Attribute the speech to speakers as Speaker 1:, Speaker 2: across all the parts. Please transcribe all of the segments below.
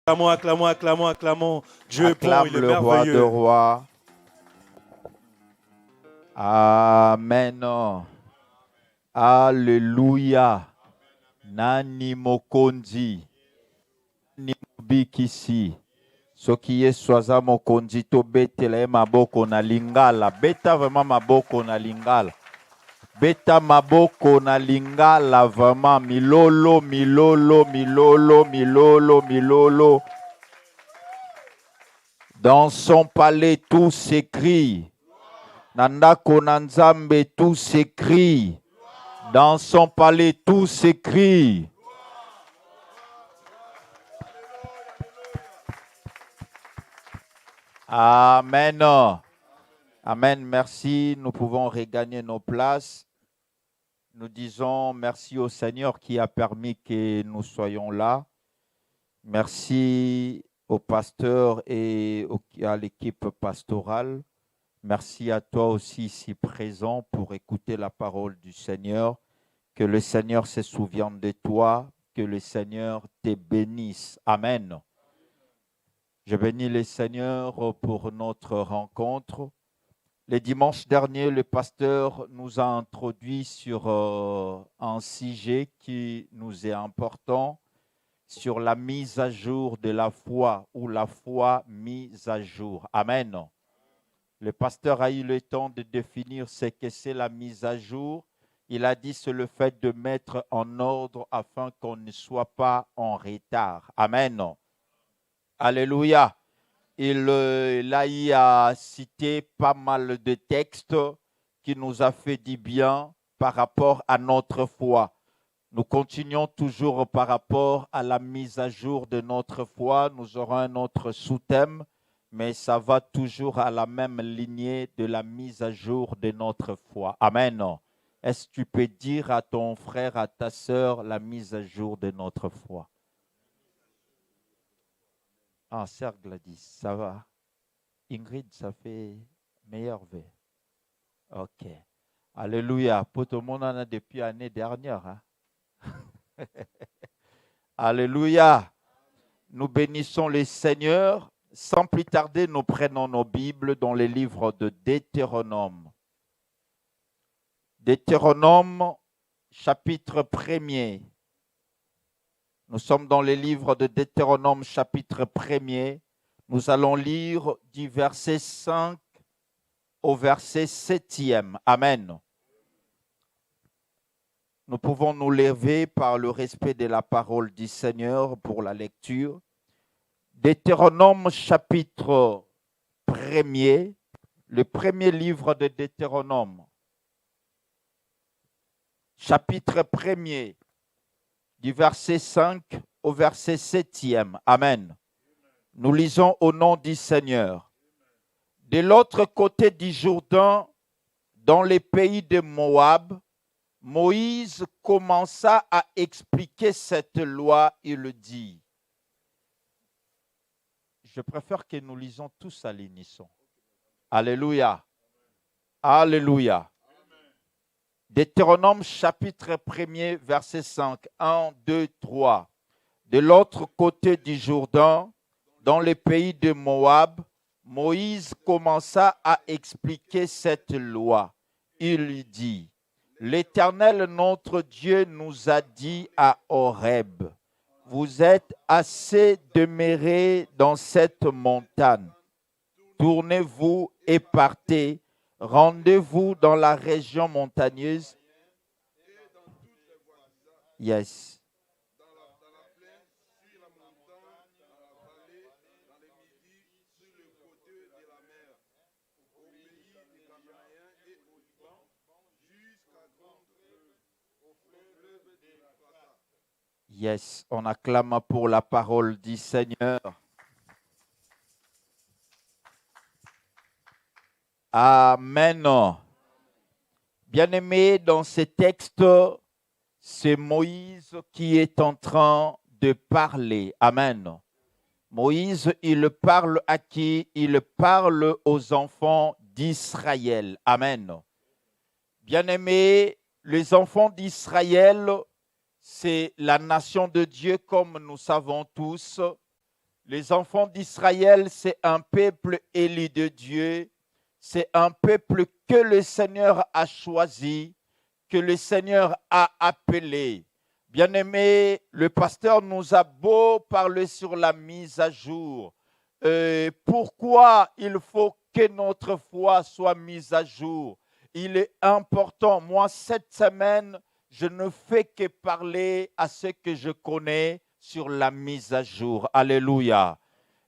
Speaker 1: Acclamons, acclamons, acclamons, acclamons. Dieu est bon,
Speaker 2: Acclame
Speaker 1: il est
Speaker 2: le roi de
Speaker 1: merveilleux.
Speaker 2: rois. Amen. Alléluia. Nani mokonzi. Nani mobikisi. Soki Yesu aza mokonzi to betela ye maboko na lingala. Beta vraiment maboko na lingala. Beta maboko na lingala vraiment. Milolo, milolo, milolo, milolo, milolo. Dans son palais, tout s'écrit. Nandako Nanzambe, tout s'écrit. Dans son palais, tout s'écrit. Amen. Amen. Merci. Nous pouvons regagner nos places. Nous disons merci au Seigneur qui a permis que nous soyons là. Merci au pasteur et à l'équipe pastorale. Merci à toi aussi ici présent pour écouter la parole du Seigneur. Que le Seigneur se souvienne de toi, que le Seigneur te bénisse. Amen. Je bénis le Seigneur pour notre rencontre. Le dimanche dernier, le pasteur nous a introduit sur un sujet qui nous est important, sur la mise à jour de la foi ou la foi mise à jour. Amen. Le pasteur a eu le temps de définir ce que c'est la mise à jour. Il a dit c'est le fait de mettre en ordre afin qu'on ne soit pas en retard. Amen. Alléluia. Il a cité pas mal de textes qui nous a fait du bien par rapport à notre foi. Nous continuons toujours par rapport à la mise à jour de notre foi. Nous aurons un autre sous-thème, mais ça va toujours à la même lignée de la mise à jour de notre foi. Amen. Est-ce que tu peux dire à ton frère, à ta sœur, la mise à jour de notre foi? Ah, sœur Gladys, ça va? Ingrid, ça fait meilleur V. Ok. Alléluia. Pour tout le monde, on a depuis l'année dernière. Hein? Alléluia. Nous bénissons le Seigneur. Sans plus tarder, nous prenons nos Bibles dans les livres de Deutéronome. Deutéronome, chapitre 1er. Nous sommes dans les livres de Deutéronome, chapitre 1er. Nous allons lire du verset 5 au verset 7e. Amen. Nous pouvons nous lever par le respect de la parole du Seigneur pour la lecture. Deutéronome, chapitre 1er, le premier livre de Deutéronome. Chapitre 1er, du verset 5 au verset 7e. Amen. Nous lisons au nom du Seigneur. De l'autre côté du Jourdain, dans les pays de Moab, Moïse commença à expliquer cette loi. Il dit, je préfère que nous lisons tous à l'unisson. Alléluia. Alléluia. Deutéronome chapitre 1er, verset 5. 1, 2, 3. De l'autre côté du Jourdain, dans les pays de Moab, Moïse commença à expliquer cette loi. Il dit, l'Éternel notre Dieu nous a dit à Horeb, vous êtes assez demeurés dans cette montagne. Tournez-vous et partez. Rendez-vous dans la région montagneuse. Yes. Yes, on acclame pour la parole du Seigneur. Amen. Bien-aimé, dans ce texte, c'est Moïse qui est en train de parler. Amen. Moïse, il parle à qui? Il parle aux enfants d'Israël. Amen. Bien-aimé, les enfants d'Israël, c'est la nation de Dieu comme nous savons tous. Les enfants d'Israël, c'est un peuple élu de Dieu. C'est un peuple que le Seigneur a choisi, que le Seigneur a appelé. Bien-aimé, le pasteur nous a beau parler sur la mise à jour. Pourquoi il faut que notre foi soit mise à jour? Il est important. Moi, cette semaine, je ne fais que parler à ceux que je connais sur la mise à jour. Alléluia.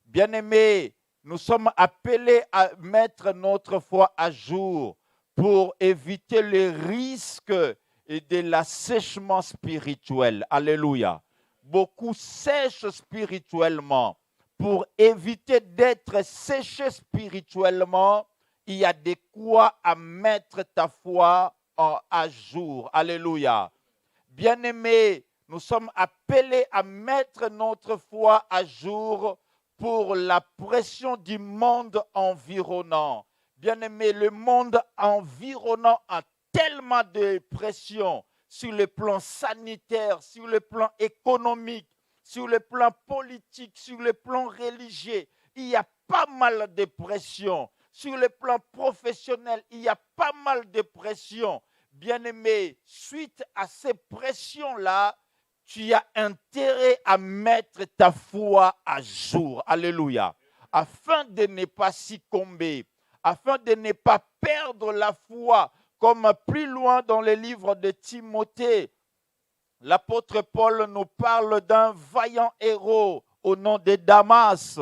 Speaker 2: Bien-aimés, nous sommes appelés à mettre notre foi à jour pour éviter les risques de l'assèchement spirituel. Alléluia. Beaucoup sèchent spirituellement. Pour éviter d'être séché spirituellement, il y a de quoi à mettre ta foi à jour. Alléluia. Bien-aimés, nous sommes appelés à mettre notre foi à jour pour la pression du monde environnant. Bien-aimés, le monde environnant a tellement de pression sur le plan sanitaire, sur le plan économique, sur le plan politique, sur le plan religieux. Il y a pas mal de pression. Sur le plan professionnel, il y a pas mal de pression. Bien-aimé, suite à ces pressions-là, tu as intérêt à mettre ta foi à jour. Alléluia. Afin de ne pas succomber, afin de ne pas perdre la foi, comme plus loin dans le livre de Timothée, l'apôtre Paul nous parle d'un vaillant héros au nom de Damas.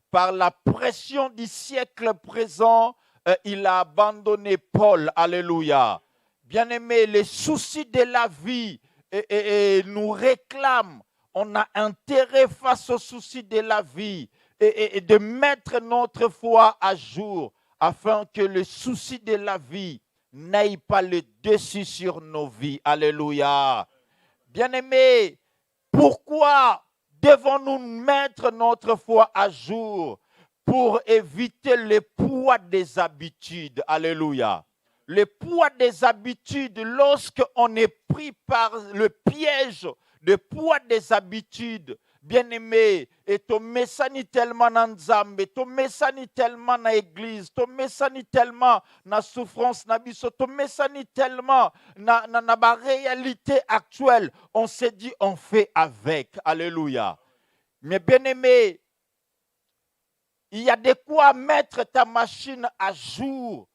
Speaker 2: Par la pression du siècle présent, il a abandonné Paul. Alléluia. Bien-aimés, les soucis de la vie nous réclament. On a intérêt face aux soucis de la vie et de mettre notre foi à jour afin que les soucis de la vie n'aient pas le dessus sur nos vies. Alléluia. Bien-aimés, pourquoi devons-nous mettre notre foi à jour? Pour éviter le poids des habitudes. Alléluia. Le poids des habitudes, lorsqu'on est pris par le piège de poids des habitudes, bien-aimé, et to mesani tellement na nzambe, to mesani tellement na église, to mesani tellement na souffrance na biso, to mesani tellement na ba réalité actuelle, on s'est dit on fait avec. Alléluia. Mais bien-aimé, il y a de quoi mettre ta machine à jour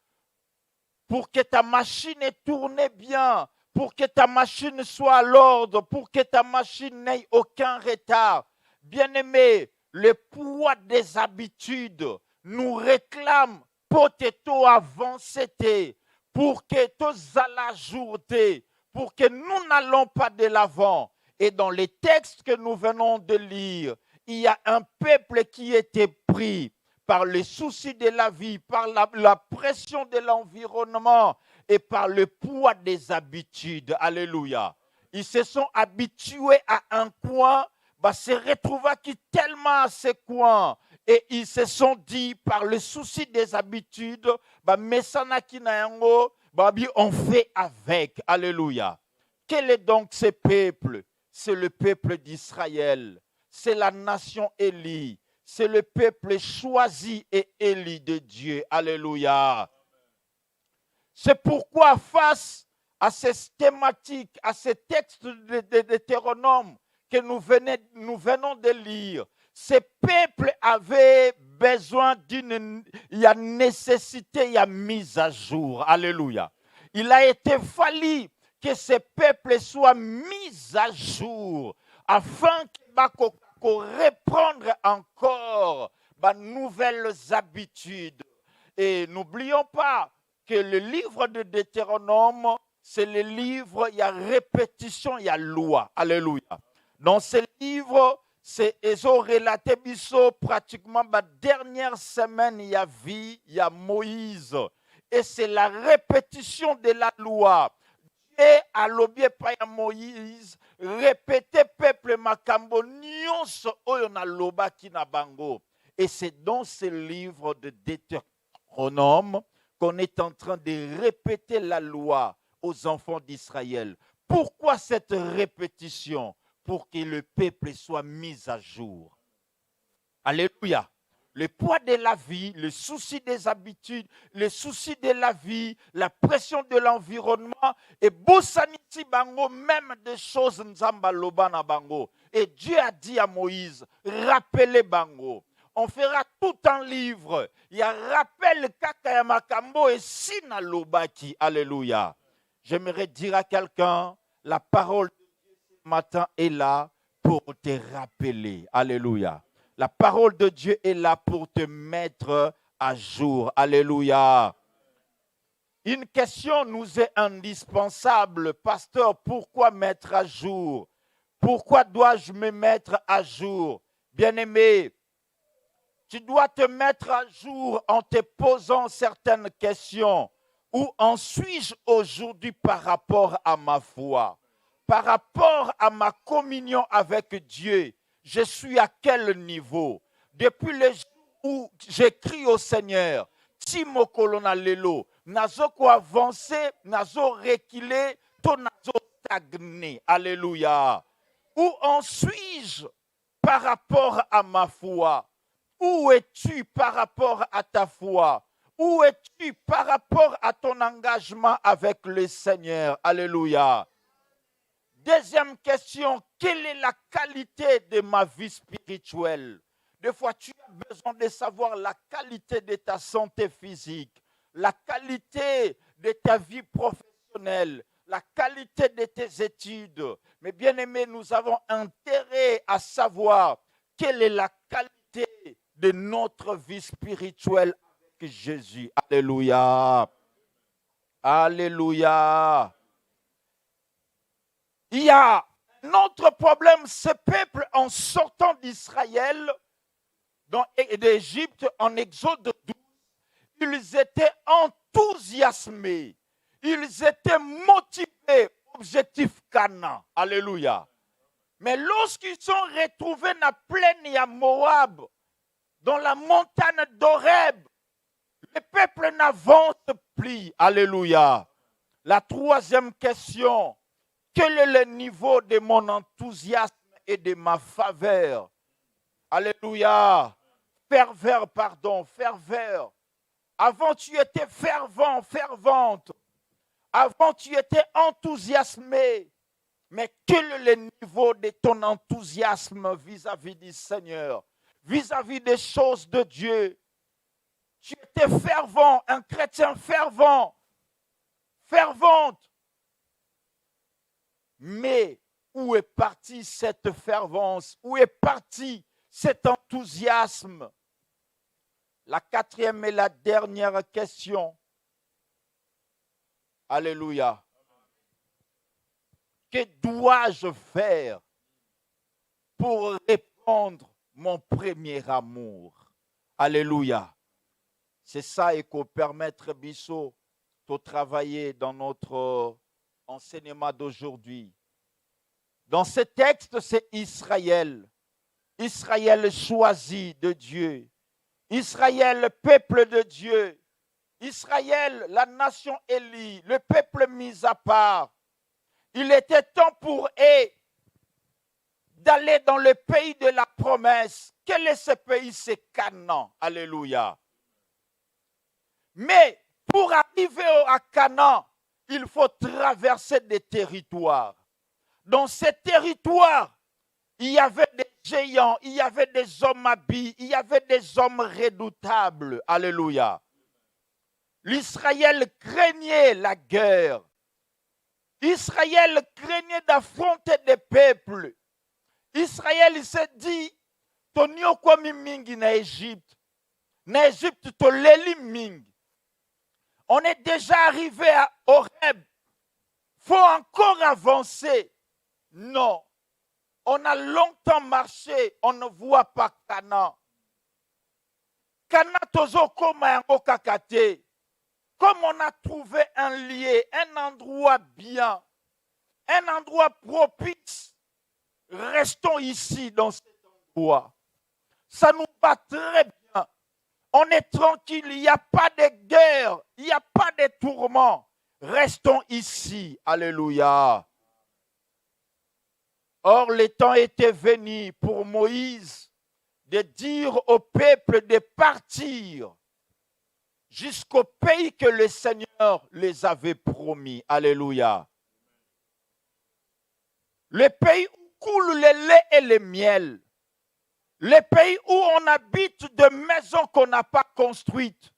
Speaker 2: pour que ta machine tourne bien, pour que ta machine soit à l'ordre, pour que ta machine n'ait aucun retard. Bien-aimé, le poids des habitudes nous réclame peut-être avancer pour que tous à la journée, pour que nous n'allons pas de l'avant. Et dans les textes que nous venons de lire, il y a un peuple qui était pris par les soucis de la vie, par la pression de l'environnement et par le poids des habitudes. Alléluia. Ils se sont habitués à un coin, se retrouva qui tellement à ce coin. Et ils se sont dit, par le souci des habitudes, on fait avec. Alléluia. Quel est donc ce peuple? C'est le peuple d'Israël. C'est la nation élue. C'est le peuple choisi et élu de Dieu. Alléluia. C'est pourquoi face à ces thématiques, à ces textes de Deutéronome que nous venons de lire, ce peuple avait besoin il y a nécessité, il y a mise à jour. Alléluia. Il a été fallu que ce peuple soit mis à jour afin qu'il reprendre encore de nouvelles habitudes. Et n'oublions pas que le livre de Deutéronome, c'est le livre, il y a répétition, il y a loi. Alléluia. Dans ce livre, c'est relaté pratiquement la dernière semaine, il y a vie, il y a Moïse. Et c'est la répétition de la loi. Dieu a lobby par Moïse, répétez peuple makambo nyonso oyo na loba ki na bango. Et c'est dans ce livre de Deutéronome qu'on est en train de répéter la loi aux enfants d'Israël. Pourquoi cette répétition? Pour que le peuple soit mis à jour. Alléluia. Le poids de la vie, le souci des habitudes, le souci de la vie, la pression de l'environnement, et bosaniti bango, même des choses nzamba loba na bango. Et Dieu a dit à Moïse, rappelez bango. On fera tout un livre. Il y a rappel kaka makambo et sina lobaki. Alléluia. J'aimerais dire à quelqu'un, la parole de Dieu ce matin est là pour te rappeler. Alléluia. La parole de Dieu est là pour te mettre à jour. Alléluia. Une question nous est indispensable. Pasteur, pourquoi mettre à jour? Pourquoi dois-je me mettre à jour? Bien-aimé, tu dois te mettre à jour en te posant certaines questions. Où en suis-je aujourd'hui par rapport à ma foi? Par rapport à ma communion avec Dieu? Je suis à quel niveau? Depuis le jour où j'écris au Seigneur, Timo Kolona Lelo, nazo ko avancer, nazo reculer, to nazo stagner. Alléluia. Où en suis-je par rapport à ma foi? Où es-tu par rapport à ta foi? Où es-tu par rapport à ton engagement avec le Seigneur? Alléluia. Deuxième question, quelle est la qualité de ma vie spirituelle? Des fois, tu as besoin de savoir la qualité de ta santé physique, la qualité de ta vie professionnelle, la qualité de tes études. Mais bien aimé, nous avons intérêt à savoir quelle est la qualité de notre vie spirituelle avec Jésus. Alléluia. Alléluia. Il y a un autre problème, ce peuple en sortant d'Israël, d'Égypte, en Exode 12, ils étaient enthousiasmés, ils étaient motivés, objectif Canaan. Alléluia. Mais lorsqu'ils sont retrouvés dans la plaine à Moab, dans la montagne d'Horeb, le peuple n'avance plus. Alléluia. La troisième question, quel est le niveau de mon enthousiasme et de ma faveur? Alléluia. Ferveur, pardon, ferveur. Avant, tu étais fervent, fervente. Avant, tu étais enthousiasmé. Mais quel est le niveau de ton enthousiasme vis-à-vis du Seigneur, vis-à-vis des choses de Dieu? Tu étais fervent, un chrétien fervent, fervente. Mais où est partie cette fervence? Où est parti cet enthousiasme? La quatrième et la dernière question. Alléluia. Que dois-je faire pour répandre mon premier amour? Alléluia. C'est ça et qu'on permettre Bissot de travailler dans notre enseignement d'aujourd'hui. Dans ce texte, c'est Israël. Israël choisi de Dieu. Israël, peuple de Dieu. Israël, la nation élie, le peuple mis à part. Il était temps pour eux d'aller dans le pays de la promesse. Quel est ce pays? C'est Canaan. Alléluia. Mais pour arriver à Canaan, il faut traverser des territoires. Dans ces territoires, il y avait des géants, il y avait des hommes habiles, il y avait des hommes redoutables. Alléluia. L'Israël craignait la guerre. Israël craignait d'affronter des peuples. Israël s'est dit, Tonio kwami mingi na Égypte. Na Égypte, toleli mingi. On est déjà arrivé à Horeb. Faut encore avancer. Non. On a longtemps marché, on ne voit pas Canaan. Canaan tozo koma yango kakate. Comme on a trouvé un lieu, un endroit bien, un endroit propice, restons ici dans cet endroit. Ça nous va très bien. On est tranquille, il n'y a pas de guerre, il n'y a pas de tourments. Restons ici. Alléluia. Or, le temps était venu pour Moïse de dire au peuple de partir jusqu'au pays que le Seigneur les avait promis. Alléluia. Le pays où coule le lait et le miel. Le pays où on habite de maisons qu'on n'a pas construites.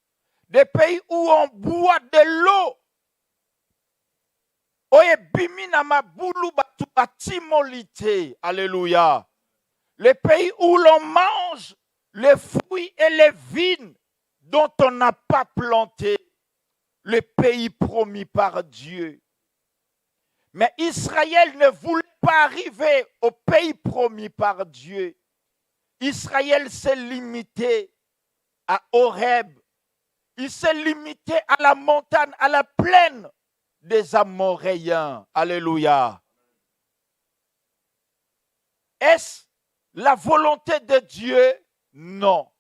Speaker 2: Des pays où on boit de l'eau. Alléluia. Le pays où l'on mange les fruits et les vignes dont on n'a pas planté. Le pays promis par Dieu. Mais Israël ne voulait pas arriver au pays promis par Dieu. Israël s'est limité à Horeb. Il s'est limité à la montagne, à la plaine des Amoréens. Alléluia. Est-ce la volonté de Dieu? Non.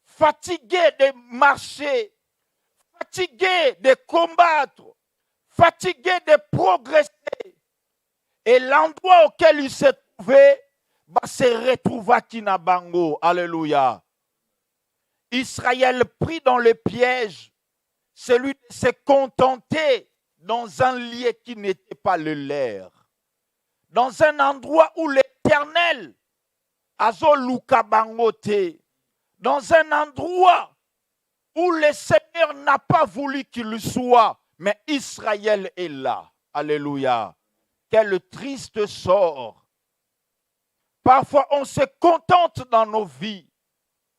Speaker 2: Fatigué de marcher, fatigué de combattre, fatigué de progresser. Et l'endroit auquel il s'est trouvé, se retrouva Kinabango. Alléluia. Israël pris dans le piège, celui de se contenter dans un lieu qui n'était pas le leur. Dans un endroit où l'Éternel azolukabangote, dans un endroit où le Seigneur n'a pas voulu qu'il soit, mais Israël est là. Alléluia. Quel triste sort. Parfois, on se contente dans nos vies,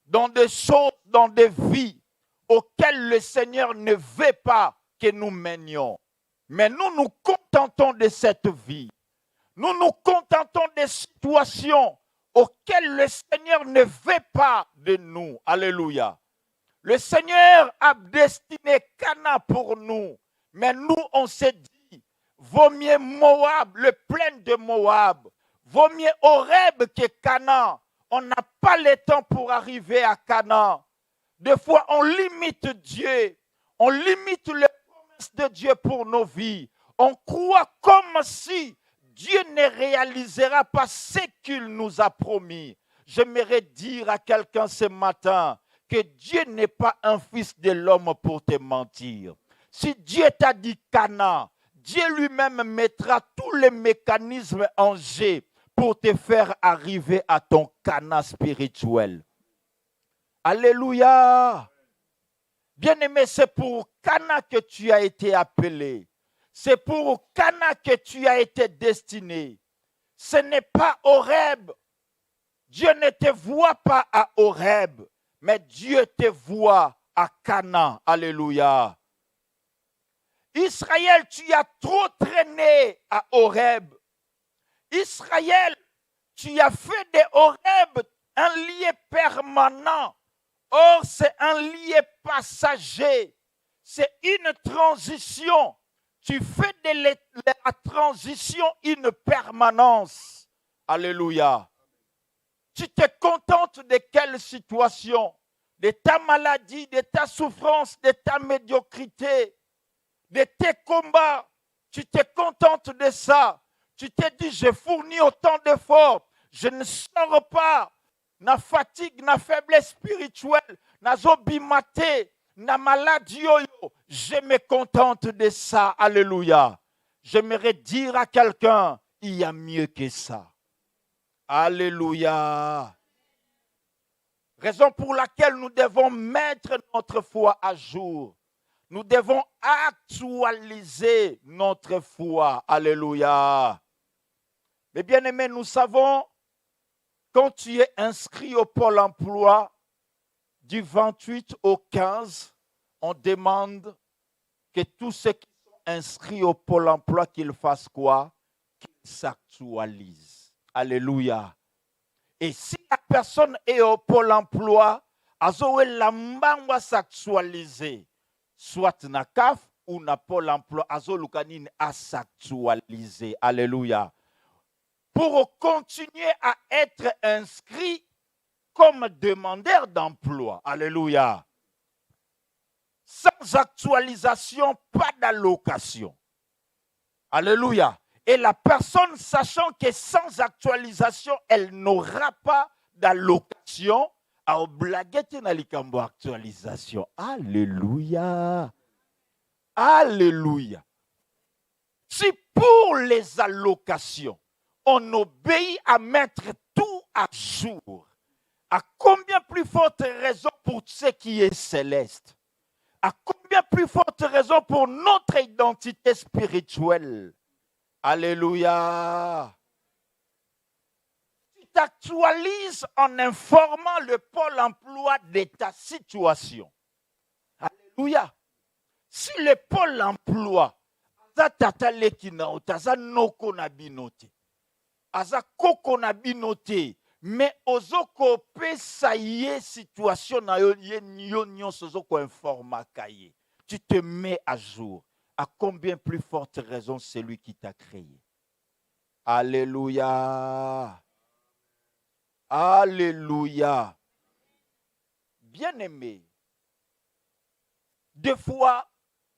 Speaker 2: dans des choses, dans des vies auxquelles le Seigneur ne veut pas que nous menions. Mais nous nous contentons de cette vie. Nous nous contentons des situations auxquelles le Seigneur ne veut pas de nous. Alléluia. Le Seigneur a destiné Cana pour nous. Mais nous, on s'est dit, vaut mieux Moab, le plain de Moab. Vaut mieux Horeb que Cana. On n'a pas le temps pour arriver à Cana. Des fois, on limite Dieu. On limite les promesses de Dieu pour nos vies. On croit comme si Dieu ne réalisera pas ce qu'il nous a promis. J'aimerais dire à quelqu'un ce matin que Dieu n'est pas un fils de l'homme pour te mentir. Si Dieu t'a dit Cana, Dieu lui-même mettra tous les mécanismes en jeu pour te faire arriver à ton Cana spirituel. Alléluia. Bien-aimé, c'est pour Cana que tu as été appelé. C'est pour Cana que tu as été destiné. Ce n'est pas Horeb. Dieu ne te voit pas à Horeb, mais Dieu te voit à Cana. Alléluia. Israël, tu as trop traîné à Horeb. Israël, tu as fait de Horeb un lieu permanent. Or, c'est un lieu passager. C'est une transition. Tu fais de la transition une permanence. Alléluia. Tu te contentes de quelle situation? De ta maladie, de ta souffrance, de ta médiocrité, de tes combats. Tu te contentes de ça. Tu te dis, j'ai fourni autant d'efforts. Je ne sors pas. Na fatigue, na faiblesse spirituelle, na zobimate, na maladie yoyo. Je me contente de ça. Alléluia. J'aimerais dire à quelqu'un, il y a mieux que ça. Alléluia. Raison pour laquelle nous devons mettre notre foi à jour. Nous devons actualiser notre foi. Alléluia. Mais bien aimés, nous savons, quand tu es inscrit au Pôle emploi, du 28 au 15, on demande que tous ceux qui sont inscrits au Pôle emploi, qu'ils fassent quoi? Qu'ils s'actualisent. Alléluia. Et si la personne est au Pôle emploi, elle va s'actualiser. Soit na CAF ou na Pôle emploi, elle va s'actualiser. Alléluia. Pour continuer à être inscrit comme demandeur d'emploi. Alléluia. Sans actualisation, pas d'allocation. Alléluia. Et la personne, sachant que sans actualisation, elle n'aura pas d'allocation, a obligé na likambo actualisation. Alléluia. Alléluia. Si pour les allocations, on obéit à mettre tout à jour, à combien plus forte raison pour ce qui est céleste? À combien plus forte raison pour notre identité spirituelle? Alléluia. Tu t'actualises en informant le pôle emploi de ta situation. Alléluia. Si le pôle emploi, aza tata leki na ota, aza noko na binote, aza koko na binote, mais ozoko pesa ye situation na yo nyonso ozoko informaka ye. Tu te mets à jour. À combien plus forte raison celui qui t'a créé? Alléluia. Alléluia. Bien-aimé, des fois,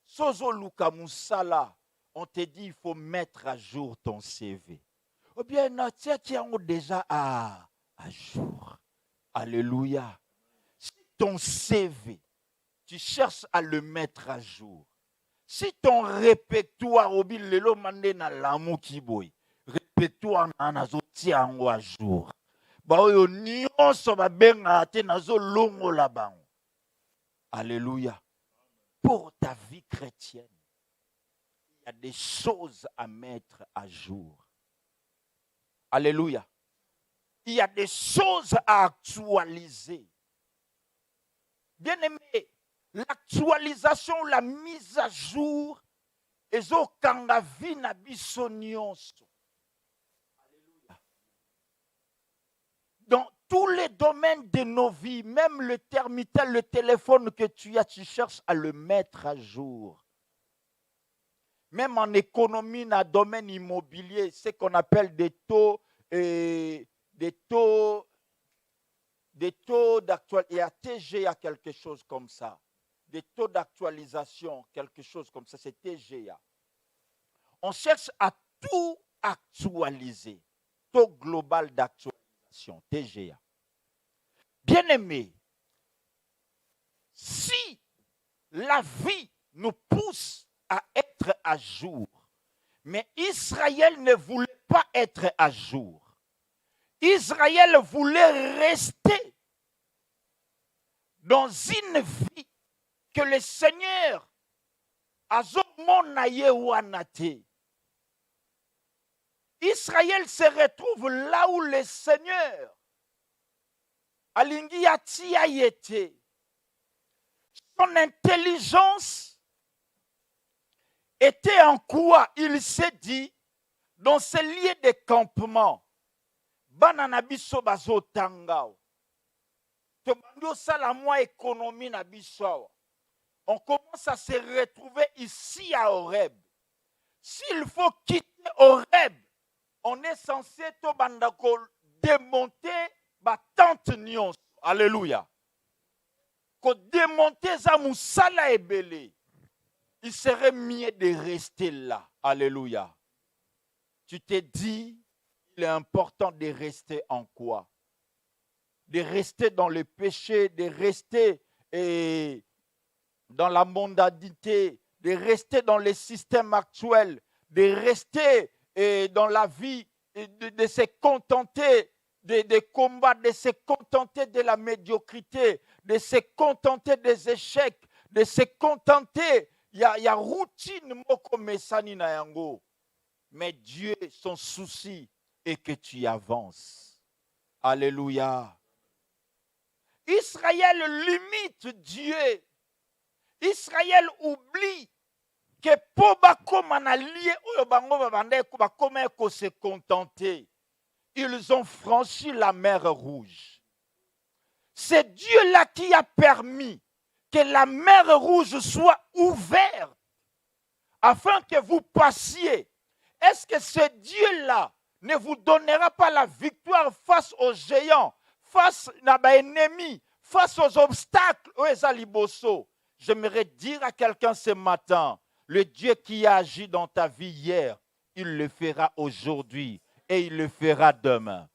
Speaker 2: Sozo Luka Moussala, on te dit il faut mettre à jour ton CV. Ou bien, tu es déjà à jour. Alléluia. Si ton CV, tu cherches à le mettre à jour. Si ton répertoire, au bilelo mande na lamu kiboy, répertoire na nazoti ango à jour. Ba oyo nyonso ba benga te nazo longo la bango. Alléluia. Pour ta vie chrétienne, il y a des choses à mettre à jour. Alléluia. Il y a des choses à actualiser. Bien-aimé, l'actualisation, la mise à jour, ezokanga vi na biso nyonso. Alléluia. Dans tous les domaines de nos vies, même le thermitel, le téléphone que tu as, tu cherches à le mettre à jour. Même en économie, dans le domaine immobilier, ce qu'on appelle des taux d'actualisation. Il y a TG, il y a quelque chose comme ça. Des taux d'actualisation, quelque chose comme ça, c'est TGA. On cherche à tout actualiser. Taux global d'actualisation, TGA. Bien-aimé, si la vie nous pousse à être à jour, mais Israël ne voulait pas être à jour. Israël voulait rester dans une vie que le Seigneur Israël se retrouve là où le Seigneur alingi atia yete. Son intelligence était en quoi? Il s'est dit, dans ces lieux de campement, banana biso bazo tangao. Tobando salamwa économie na biso. On commence à se retrouver ici à Horeb. S'il faut quitter Horeb, on est censé tobandako démonter ba tente nyonso. Alléluia. Ko démonter za musala ebele. Il serait mieux de rester là. Alléluia. Tu t'es dit, il est important de rester en quoi? De rester dans le péché, de rester dans la mondanité, de rester dans le système actuel, de rester dans la vie, de se contenter des combats, de se contenter de la médiocrité, de se contenter des échecs, de se contenter. Il y a routine moko mesani na yango. Mais Dieu, son souci est que tu avances. Alléluia. Israël limite Dieu. Israël oublie que pour se contenter, ils ont franchi la mer Rouge. C'est Dieu-là qui a permis que la mer Rouge soit ouverte afin que vous passiez. Est-ce que ce Dieu-là ne vous donnera pas la victoire face aux géants, face à nos ennemis, face aux obstacles aux aliboso? J'aimerais dire à quelqu'un ce matin, le Dieu qui a agi dans ta vie hier il le fera aujourd'hui et il le fera demain.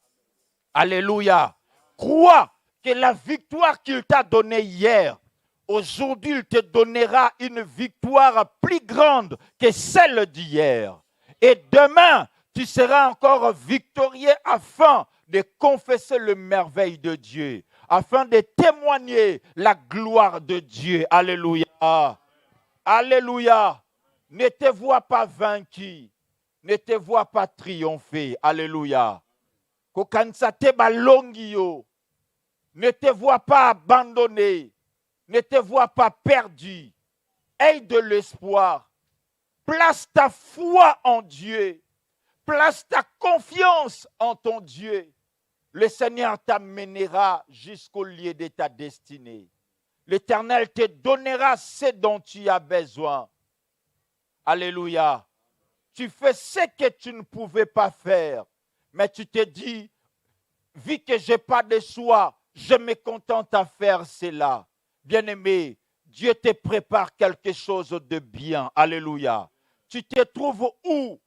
Speaker 2: Alléluia. Crois que la victoire qu'il t'a donnée hier, aujourd'hui, il te donnera une victoire plus grande que celle d'hier. Et demain, tu seras encore victorieux afin de confesser le merveille de Dieu, afin de témoigner la gloire de Dieu. Alléluia. Alléluia. Ne te vois pas vaincu. Ne te vois pas triompher. Alléluia. Kokanisa te balongi yo. Ne te vois pas abandonné. Ne te vois pas perdu. Aie de l'espoir. Place ta foi en Dieu. Place ta confiance en ton Dieu. Le Seigneur t'amènera jusqu'au lieu de ta destinée. L'Éternel te donnera ce dont tu as besoin. Alléluia. Tu fais ce que tu ne pouvais pas faire. Mais tu te dis, vu que je n'ai pas de choix, je me contente à faire cela. Bien-aimé, Dieu te prépare quelque chose de bien. Alléluia. Tu te trouves où?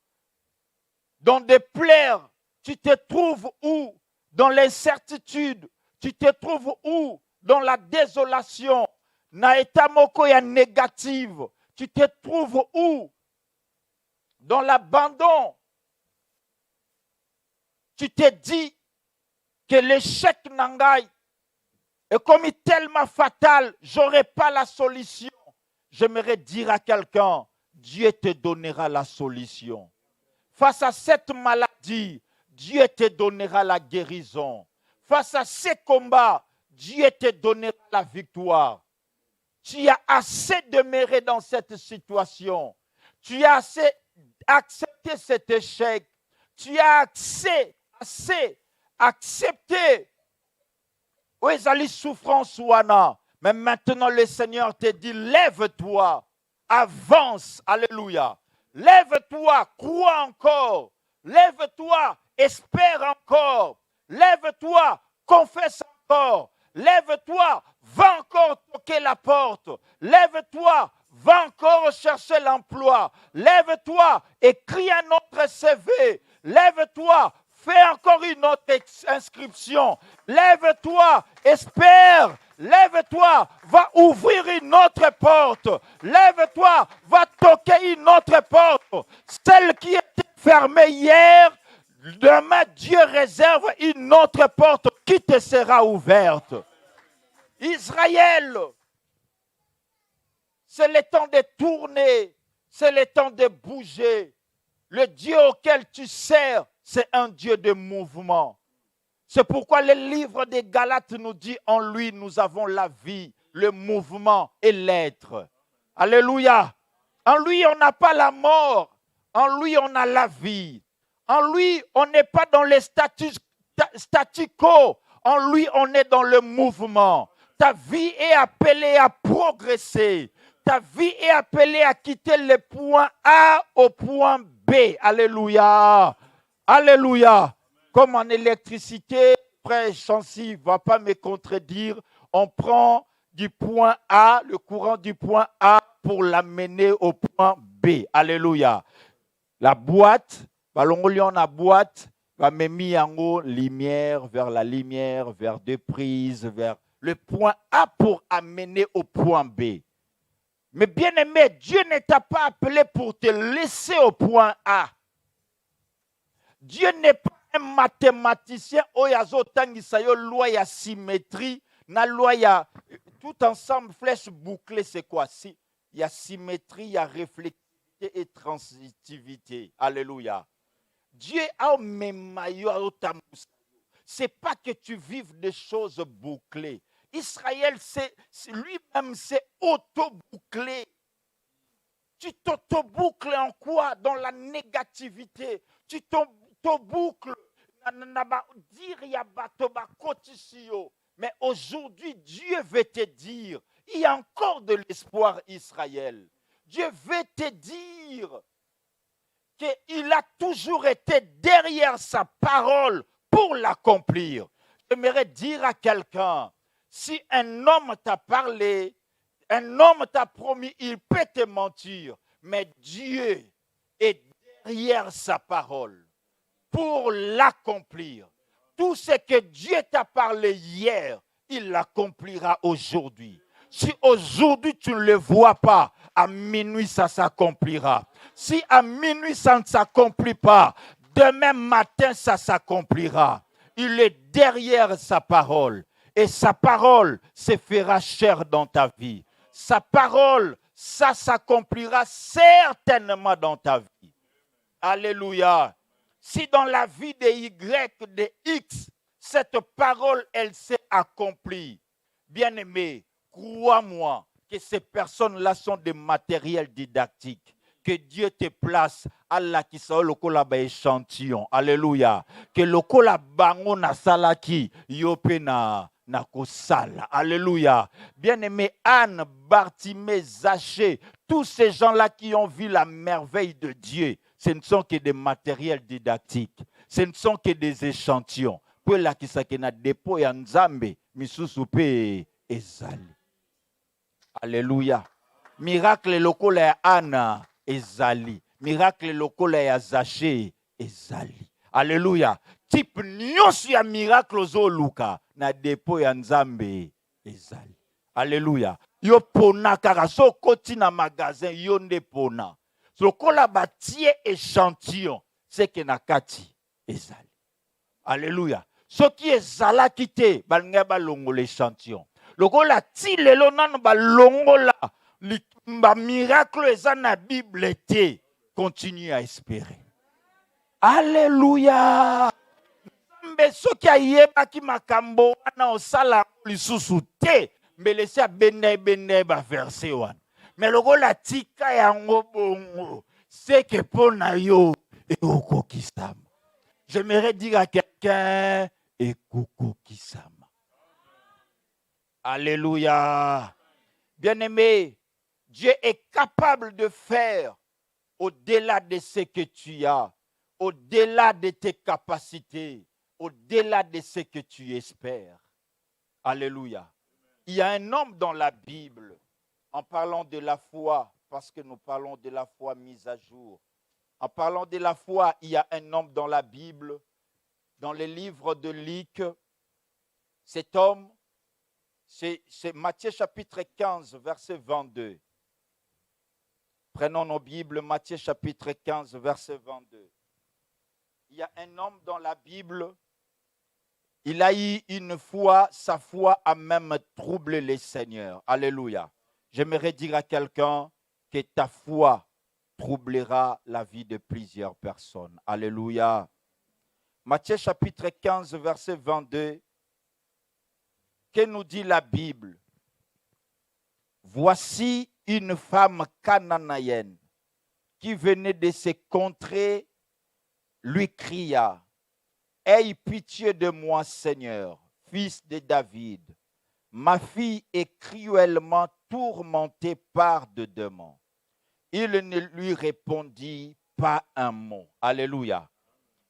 Speaker 2: Dans des pleurs. Tu te trouves où? Dans l'incertitude. Tu te trouves où? Dans la désolation. Naeta moko ya négative. Tu te trouves où? Dans l'abandon. Tu te dis que l'échec n'engaille est comme tellement fatal, je n'aurai pas la solution. J'aimerais dire à quelqu'un, Dieu te donnera la solution. Face à cette maladie, Dieu te donnera la guérison. Face à ces combats, Dieu te donnera la victoire. Tu as assez demeuré dans cette situation. Tu as assez accepté cet échec. Tu as assez accepté. Oui, les souffrances wana. Mais maintenant, le Seigneur te dit, lève-toi, avance, alléluia. Lève-toi, crois encore. Lève-toi, espère encore. Lève-toi, confesse encore. Lève-toi, va encore toquer la porte. Lève-toi, va encore chercher l'emploi. Lève-toi, écris un autre CV. Lève-toi, fais encore une autre inscription. Lève-toi, espère. Lève-toi, va ouvrir une autre porte. Lève-toi, va toquer une autre porte. Celle qui était fermée hier, demain Dieu réserve une autre porte qui te sera ouverte. Israël, c'est le temps de tourner, c'est le temps de bouger. Le Dieu auquel tu sers, c'est un Dieu de mouvement. C'est pourquoi le livre des Galates nous dit, en lui, nous avons la vie, le mouvement et l'être. Alléluia. En lui, on n'a pas la mort. En lui, on a la vie. En lui, on n'est pas dans les statu quo. En lui, on est dans le mouvement. Ta vie est appelée à progresser. Ta vie est appelée à quitter le point A au point B. Alléluia. Alléluia. Comme en électricité, frère Chancy ne va pas me contredire, on prend du point A, le courant du point A pour l'amener au point B. Alléluia. La boîte, on a boîte, va me mis en haut lumière, vers deux prises, vers le point A pour amener au point B. Mais bien aimé, Dieu ne t'a pas appelé pour te laisser au point A. Dieu n'est pas un mathématicien, oyazotangisa yo loi ya symétrie, na loi ya tout ensemble flèche bouclée, c'est quoi? Il y a symétrie, il y a réflexivité et transitivité. Alléluia. Dieu a même c'est pas que tu vives des choses bouclées. Israël, lui-même, c'est auto-bouclé. Tu t'auto-boucles en quoi? Dans la négativité. Tu t'auto-boucles. Mais aujourd'hui, Dieu veut te dire, il y a encore de l'espoir, Israël. Dieu veut te dire qu'il a toujours été derrière sa parole pour l'accomplir. J'aimerais dire à quelqu'un, si un homme t'a parlé, un homme t'a promis, il peut te mentir, mais Dieu est derrière sa parole pour l'accomplir. Tout ce que Dieu t'a parlé hier, il l'accomplira aujourd'hui. Si aujourd'hui tu ne le vois pas, à minuit ça s'accomplira. Si à minuit ça ne s'accomplit pas, demain matin ça s'accomplira. Il est derrière sa parole. Et sa parole se fera chair dans ta vie. Sa parole, ça s'accomplira certainement dans ta vie. Alléluia. Si dans la vie de Y, de X, cette parole, elle s'est accomplie, bien-aimé, crois-moi que ces personnes-là sont des matériels didactiques. Que Dieu te place à la qui soit le ba échantillon. Alléluia. Que le kola bango na salaki yope na kosala. Alléluia. Bien-aimé, Anne, Bartimée, Zachée, tous ces gens-là qui ont vu la merveille de Dieu, ce ne sont que des matériels didactiques. Ce ne sont que des échantillons. Pour la qui sa na dépôt ya nzambe misusu pe ezali. Alléluia. Miracle lokola ya Anna ezali. Miracle lokola ya Zaché ezali. Alléluia. Type nyonso ya miracle ozoluka na dépôt ya nzambe ezali. Alléluia. Yo pona kaka so koti na magasin yo nde pona. Lokola batie échantillon, c'est que na kati ezali. Alléluia. Ce qui est zalaki te balinga balongo l'échantillon. Lokola ti lelo nanu balongola ba miracle eza na Bible te, continue à espérer. Alléluia. Mbe soki ayebaki makambo wana osala lisusu te, mbelesi abende ba verset wana. Mais lokola tika yango bongo, c'est que pona yo ekokokisama. J'aimerais dire à quelqu'un, ekokokisama. Alléluia. Bien-aimé, Dieu est capable de faire au-delà de ce que tu as, au-delà de tes capacités, au-delà de ce que tu espères. Alléluia. Il y a un homme dans la Bible, en parlant de la foi, parce que nous parlons de la foi mise à jour. En parlant de la foi, il y a un homme dans la Bible, dans le livre de Luc. Cet homme, c'est Matthieu chapitre 15, verset 22. Prenons nos Bibles, Matthieu chapitre 15, verset 22. Il y a un homme dans la Bible, il a eu une foi, sa foi a même troublé les seigneurs. Alléluia. J'aimerais dire à quelqu'un que ta foi troublera la vie de plusieurs personnes. Alléluia. Matthieu chapitre 15, verset 22. Que nous dit la Bible? Voici une femme cananéenne qui venait de ces contrées, lui cria: aie pitié de moi, Seigneur, fils de David. Ma fille est cruellement tourmentée par de démons. Il ne lui répondit pas un mot. Alléluia.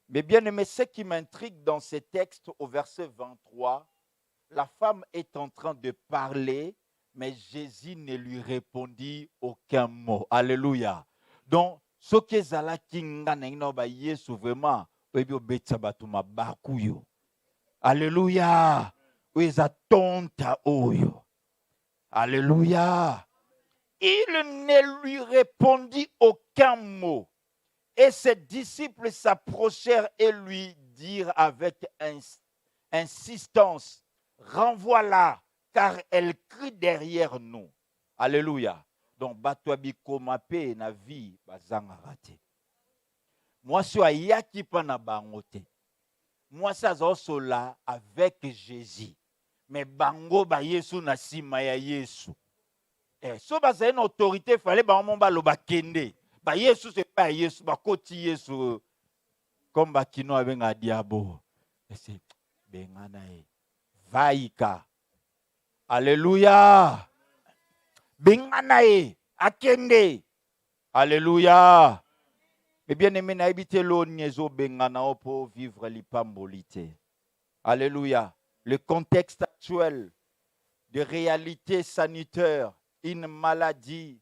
Speaker 2: Mais bien aimé, ce qui m'intrigue dans ce texte au verset 23, la femme est en train de parler, mais Jésus ne lui répondit aucun mot. Alléluia. Donc, ce que zalaki ngana ba Yesu vraiment, oyebi obetisa bato mabaku yo. Alléluia. Oeza tonta oyo. Alléluia. Il ne lui répondit aucun mot. Et ses disciples s'approchèrent et lui dirent avec insistance: renvoie-la, car elle crie derrière nous. Alléluia. Donc, batwabi komape na vie bazanga rate. Moi, je suis ayaki pa na bangote. Moi, ça zosola avec Jésus. Mais bango ba Yesu na sima ya Yesu. So ba une autorité, fallait ba momba lo ba kende. Ba Yesu c'est pas Yesu, ba koti Yesu. Comme ba kino abenga diabo. C'est bengana e. Vaika. Alléluia. Bengana e. Akende. Alléluia. Mais bien aimé, na habité l'eau nyezo bengana pour vivre l'ipambolité. Alléluia. Le contexte actuel de réalité sanitaire, une maladie,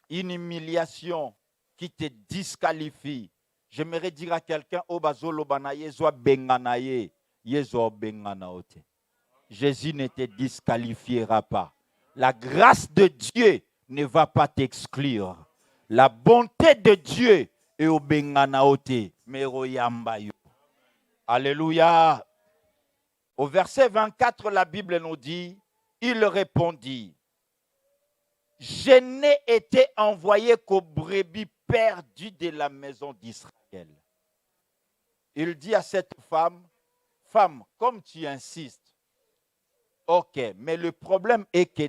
Speaker 2: une humiliation, qui te disqualifient. J'aimerais dire à quelqu'un, oh bazolo banaye zo benganaye, yezo benganaote. Jésus ne te disqualifiera pas. La grâce de Dieu ne va pas t'exclure. La bonté de Dieu est au benganaote, mero yambayo. Alléluia. Au verset 24, la Bible nous dit, il répondit, je n'ai été envoyé qu'aux brebis perdues de la maison d'Israël. Il dit à cette femme, femme, comme tu insistes, ok, mais le problème est que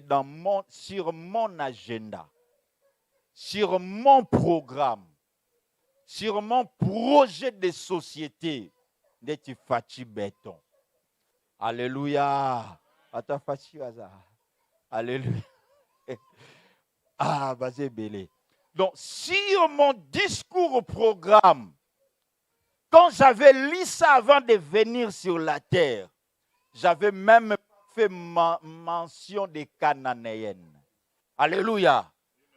Speaker 2: sur mon agenda, sur mon programme, sur mon projet de société, tu fais béton. Alléluia. Alléluia. Ah, basé belé. Donc, sur mon discours au programme, quand j'avais lu ça avant de venir sur la terre, j'avais même fait mention des Cananéennes. Alléluia.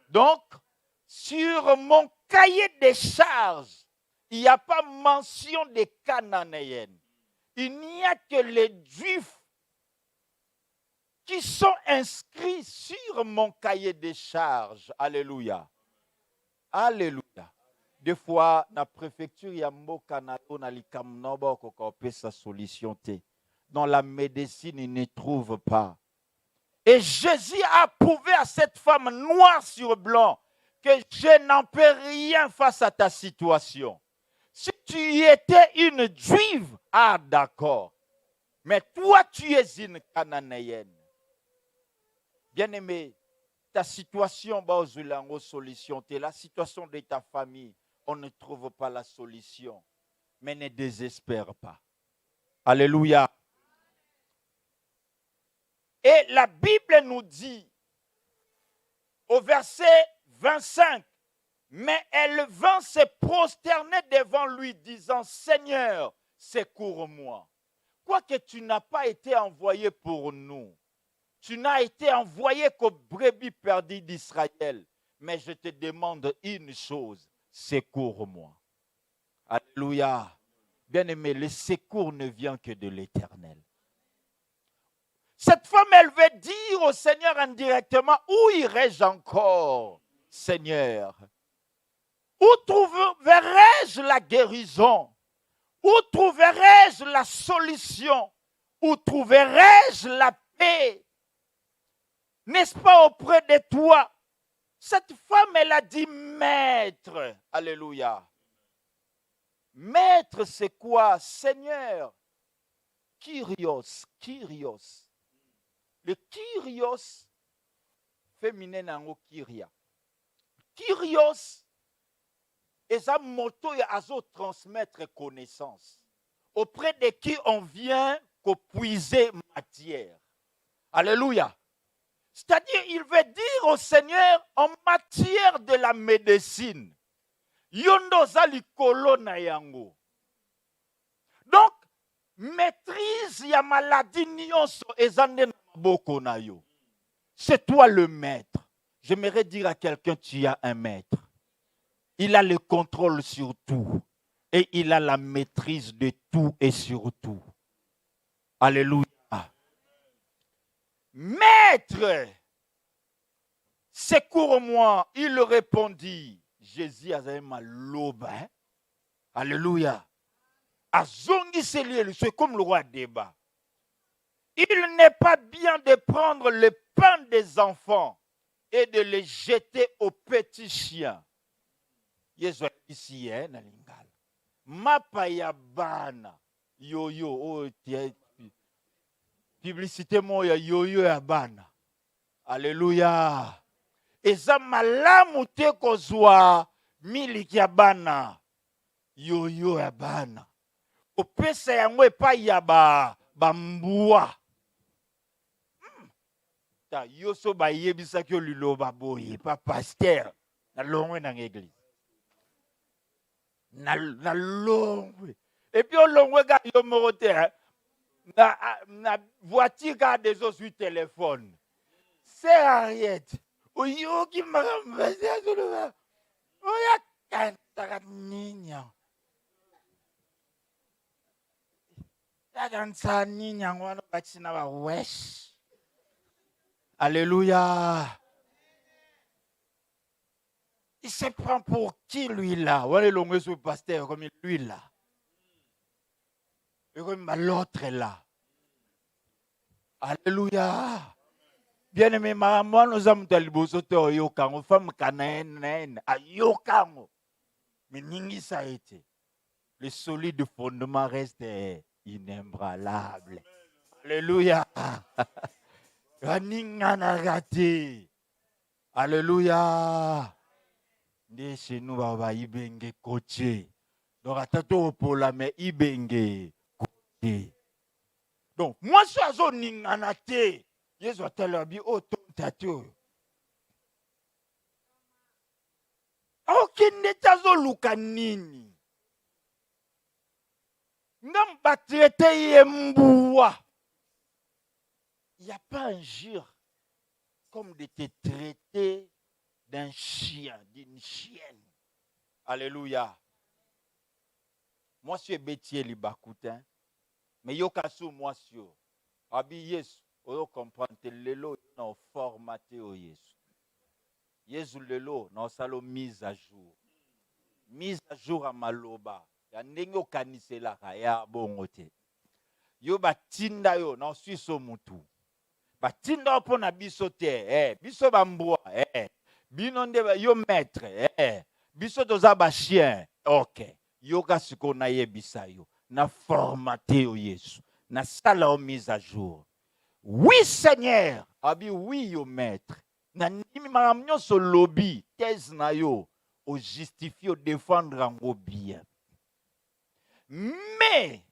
Speaker 2: Donc, sur mon cahier des charges, il n'y a pas mention des Cananéennes. Il n'y a que les Juifs qui sont inscrits sur mon cahier des charges. Alléluia. Alléluia. Des fois, dans la préfecture, il y a sa solution. Dans la médecine, il ne trouve pas. Et Jésus a prouvé à cette femme noir sur blanc que je n'en peux rien face à ta situation. Si tu étais une juive, ah d'accord. Mais toi, tu es une cananéenne. Bien-aimé, ta situation, solution. La situation de ta famille, on ne trouve pas la solution. Mais ne désespère pas. Alléluia. Et la Bible nous dit, au verset 25, mais elle vint se prosterner devant lui, disant, Seigneur, secours-moi. Quoique tu n'as pas été envoyé pour nous, tu n'as été envoyé qu'aux brebis perdues d'Israël, mais je te demande une chose, secours-moi. Alléluia. Bien-aimé, le secours ne vient que de l'Éternel. Cette femme, elle veut dire au Seigneur indirectement, où irai-je encore, Seigneur? Où trouverai-je la guérison? Où trouverai-je la solution? Où trouverai-je la paix? N'est-ce pas auprès de toi? Cette femme, elle a dit maître. Alléluia. Maître, c'est quoi? Seigneur. Kyrios. Kyrios. Le Kyrios, féminin en Kyria. Kyrios, est un moto à transmettre connaissance. Auprès de qui on vient pour puiser matière. Alléluia. C'est-à-dire, il veut dire au Seigneur, en matière de la médecine, yondo zali kolona yango. Donc, maîtrise ya maladie nyonso ezande na maboko na yo. C'est toi le maître. J'aimerais dire à quelqu'un, tu as un maître. Il a le contrôle sur tout. Et il a la maîtrise de tout et sur tout. Alléluia. Maître, secours-moi. Il répondit. Jésus a maloba. Alléluia. C'est comme le roi débat. Il n'est pas bien de prendre le pain des enfants et de les jeter aux petits chiens. Yesu ici na lingala. Mapa ya bana. Yo oh publicité moya yo ya bana. Alléluia. Eza malamu te kozwa miliki ya bana. Yo ya bana. Opesa yango epai ya bambua. Ta yoso ba yebisaki liloba boye pa pasteur na longwe na église. Na longwe. Et puis on longwe ga yo morote na voiture ga des autres téléphone. C'est Ariette. Oyo ki magamba ya zolo. Oya
Speaker 3: Ninya. Yagansa ninya ngwana bachina ba wesh. Alléluia. Il se prend pour qui lui là? Voilà le sur pasteur comme lui là. Et comme l'autre là. Alléluia. Bien-aimé, moi nous avons des libosoto yokango femme kanaen ayokango. Mais ningi ça a été. Le solide fondement reste inébranlable. Alléluia. Alléluia. Nde chez nous baba ibenge koche. Donc atato pola mais ibenge koche. Donc moi je suis à ninganate. Yesu atalabi o tontato. Okinde tazo luka nini. Ngam batrete yemboua. Il n'y a pas un jour comme de te traiter d'un chien, d'une chienne. Alléluia. Moi, je suis Bétier Libakoutin. Mais yo kasu moi sur. Abi Yesu, on comprend que lelo non formaté au Yesu. Yesu lelo non salo mise à jour. Mise à jour à maloba. Ya ndenge okanisela ya bongote. Yo batinda yo non suiso mutu. Batinda po na biso te, biso bambwa, bino nde yo maître, biso toza ba chien, ok. Yo kasiko na yebisa yo, na formaté yo Yesu, na sala o mise à jour. Oui Seigneur, abi oui yo maître. Na nimi maramnyo so lobby, thèse na yo, o justifier o défendre en bien. Mais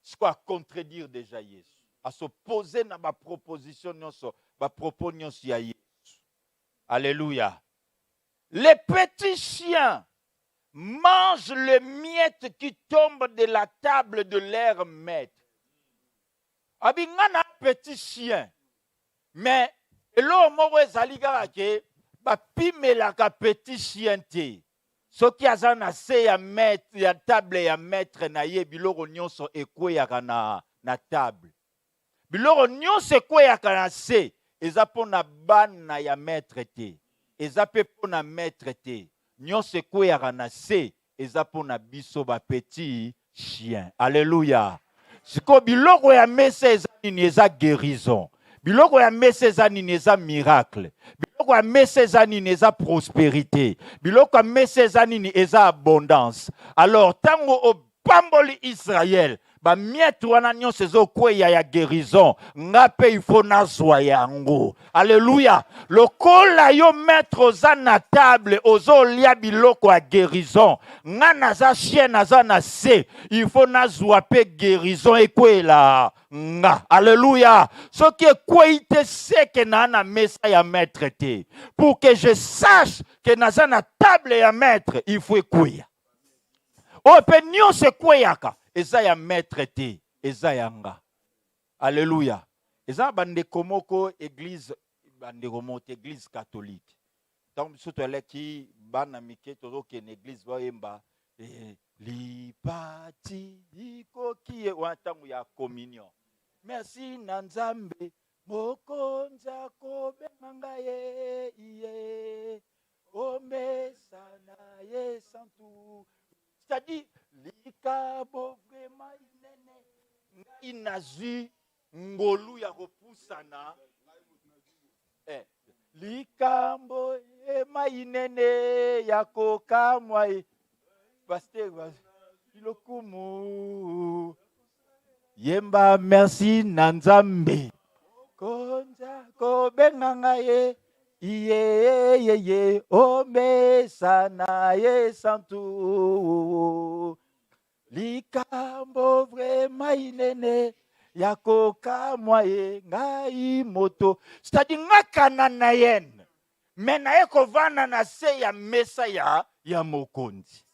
Speaker 3: ce qu'on contredire déjà Yesu. À s'opposer à ma proposition, ma propos à Jésus. Alléluia. Les petits chiens mangent les miettes qui tombent de la table de leur maître. Abingana petit chien. Mais l'homme moko ke ba pimelaka petit chien te. Soki azana se ya maître ya table ya maître na ye biloko nyonso ekweyaka na table. Biloko nyonso ekweyaka na se eza mpona bana ya maître te. Eza mpe mpona maître te. Nyonso ekweyaka na se eza mpona biso ba petit chien. Alléluia. Siko biloko ya mesa eza nini eza guérison. Biloko ya mesa eza nini eza miracle. Biloko ya mesa eza nini eza prospérité. Biloko ya mesa eza nini eza abondance. Alors tango opamboli Israël ba mietu wana nyonso ezokweya ya guérison nga pe il faut nazwa yango. Alléluia. Lokola yo maître oza na table ozolia biloko ya guérison nga naza chien naza na se il faut nazwa pe guérison ekwela nga. Alléluia. Soki ekweyi te seke na mesa ya maître te pour que je sache que naza na table ya maître il faut ekweya. Ope nyonso ekweyaka eza ya maître te, eza yanga. Alléluia. Eza bandeko moko église, bandeko moko église catholique. Donc surtout eleki bana mike tozoke na église bayemba lipati ikoki watangu ya communion. Merci na Nzambe mokonza kobenga ye iye omesa na ye santu. C'est-à-dire, likabo vraiment inene. Inazi ngolu ya kopusana. Likambo ema inene ya kokamwa. Pasteur, ilokumu. Yemba merci na Nzambe. Konza kobenga ye. Iye omesa na ye santu likambo vraiment inene ya kokamwa ye ngai moto. C'est-à-dire ngakana na yen mais na ye kovanda na se ya mesa ya mokonzi.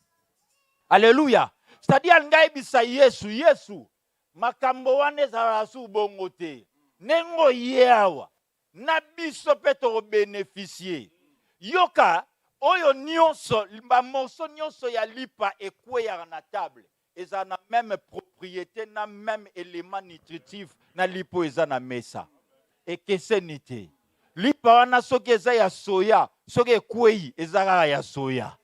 Speaker 3: Alléluia. C'est-à-dire ngai bisa Yesu makambo wana ezala su bongo te nengo ye awa na biso pe to bénéficier. Yoka oyo nyonso bamoso nyonso ya lipa ekweyaka na table eza na même propriété na même élément nutritif na lipa oyo eza na mesa ekeseni te lipa wana soki eza ya soya soki ekweyi eza kaka ya soya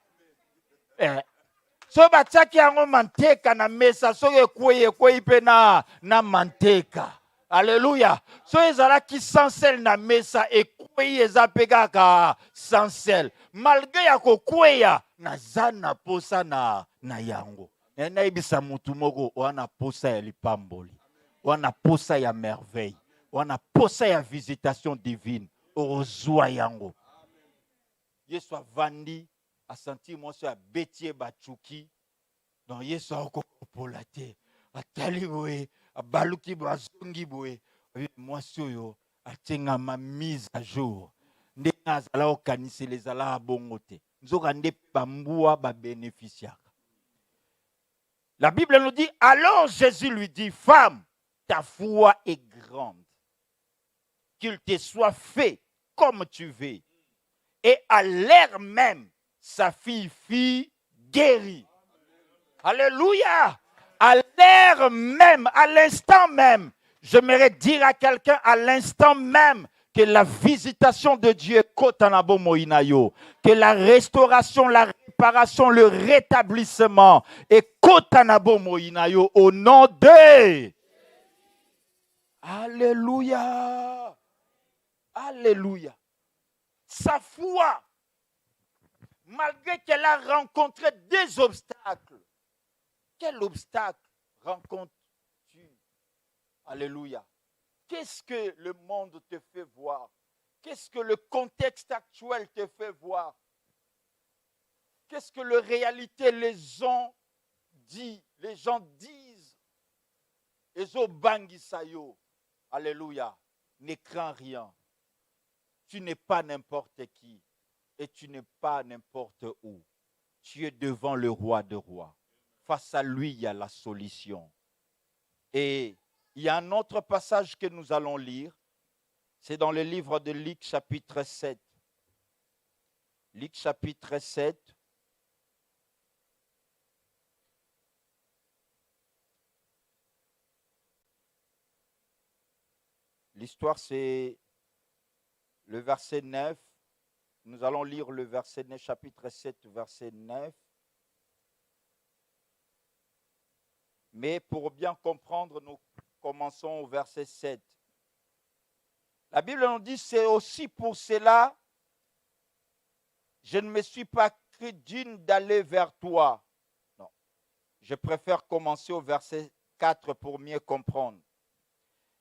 Speaker 3: so batiaki yango manteka na mesa soki ekweyi mpe na manteka. Alléluia. So ezalaki sans sel na mesa ekweyi eza mpe kaka sans sel. Malgré ya kokweya naza na posa na yango. Nayebisa mutu moko wana posa ya lipamboli. Wana posa ya merveille. Wana posa ya visitation divine. Ozwa yango. Yesu avandi asanti mwasi ya betie bachuki. Donc Yesu akokopola te. Atali boye. Abaluki bazongi boye mwasi oyo atyengama mise à jour ndenge azala okanisela ezalaka bongo te nzoka nde bambua babénéficiaka. La Bible nous dit, alors Jésus lui dit, femme, ta foi est grande, qu'il te soit fait comme tu veux. Et à l'heure même, sa fille fut guérie. Alléluia. À l'heure même, à l'instant même, j'aimerais dire à quelqu'un à l'instant même que la visitation de Dieu est kotanabo moinayo, que la restauration, la réparation, le rétablissement est kotanabo moinayo au nom de Alléluia. Alléluia. Sa foi, malgré qu'elle a rencontré des obstacles. Quel obstacle rencontres-tu? Alléluia. Qu'est-ce que le monde te fait voir? Qu'est-ce que le contexte actuel te fait voir? Qu'est-ce que la réalité, les gens disent? Ezo bangisayo. Alléluia. Ne crains rien. Tu n'es pas n'importe qui et tu n'es pas n'importe où. Tu es devant le roi de rois. Face à lui, il y a la solution. Et il y a un autre passage que nous allons lire. C'est dans le livre de Luc chapitre 7. Luc chapitre 7. L'histoire, c'est le verset 9. Nous allons lire le verset 9, chapitre 7, verset 9. Mais pour bien comprendre, nous commençons au verset 7. La Bible nous dit, c'est aussi pour cela, je ne me suis pas cru digne d'aller vers toi. Non, je préfère commencer au verset 4 pour mieux comprendre.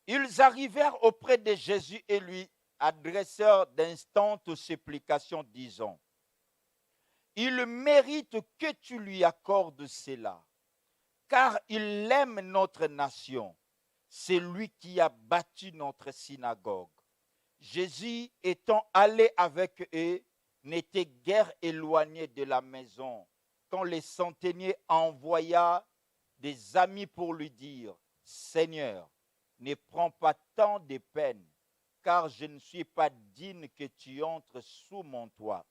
Speaker 3: Ils arrivèrent auprès de Jésus et lui adressèrent d'instantes supplications, disant, il mérite que tu lui accordes cela. Car il aime notre nation. C'est lui qui a bâti notre synagogue. Jésus, étant allé avec eux, n'était guère éloigné de la maison, quand le centenier envoya des amis pour lui dire, Seigneur, ne prends pas tant de peine, car je ne suis pas digne que tu entres sous mon toit.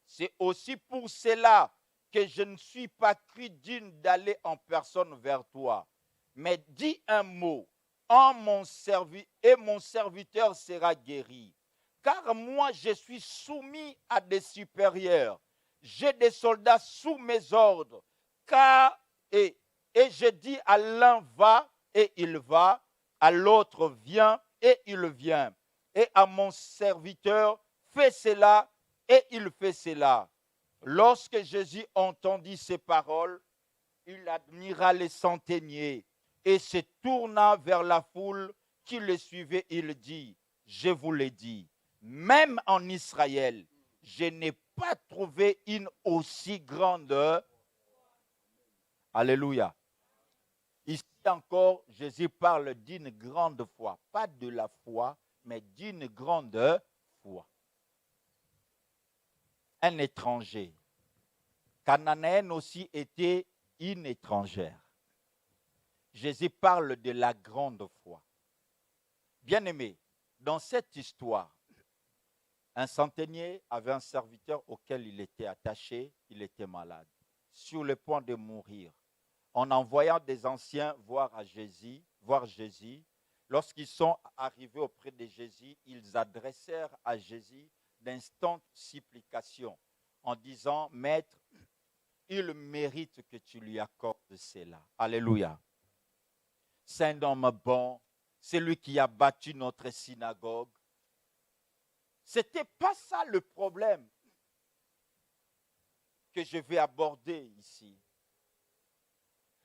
Speaker 3: C'est aussi pour cela que je ne suis pas cru digne d'aller en personne vers toi. Mais dis un mot, mon serviteur sera guéri. Car moi, je suis soumis à des supérieurs. J'ai des soldats sous mes ordres. Et je dis à l'un va, et il va. À l'autre viens, et il vient. Et à mon serviteur, fais cela, et il fait cela. Lorsque Jésus entendit ces paroles, il admira les centeniers et se tourna vers la foule qui le suivait. Il dit, je vous l'ai dit, même en Israël, je n'ai pas trouvé une aussi grande. Alléluia. Ici encore, Jésus parle d'une grande foi, pas de la foi, mais d'une grande foi. Un étranger. Cananéenne aussi était une étrangère. Jésus parle de la grande foi. Bien-aimé, dans cette histoire, Un centenier avait un serviteur auquel il était attaché, il était malade, sur le point de mourir. En envoyant des anciens voir Jésus, lorsqu'ils sont arrivés auprès de Jésus, ils adressèrent à Jésus d'instantes supplications en disant, Maître, il mérite que tu lui accordes cela. Alléluia. C'est un homme bon, c'est lui qui a battu notre synagogue. Ce n'était pas ça le problème que je vais aborder ici.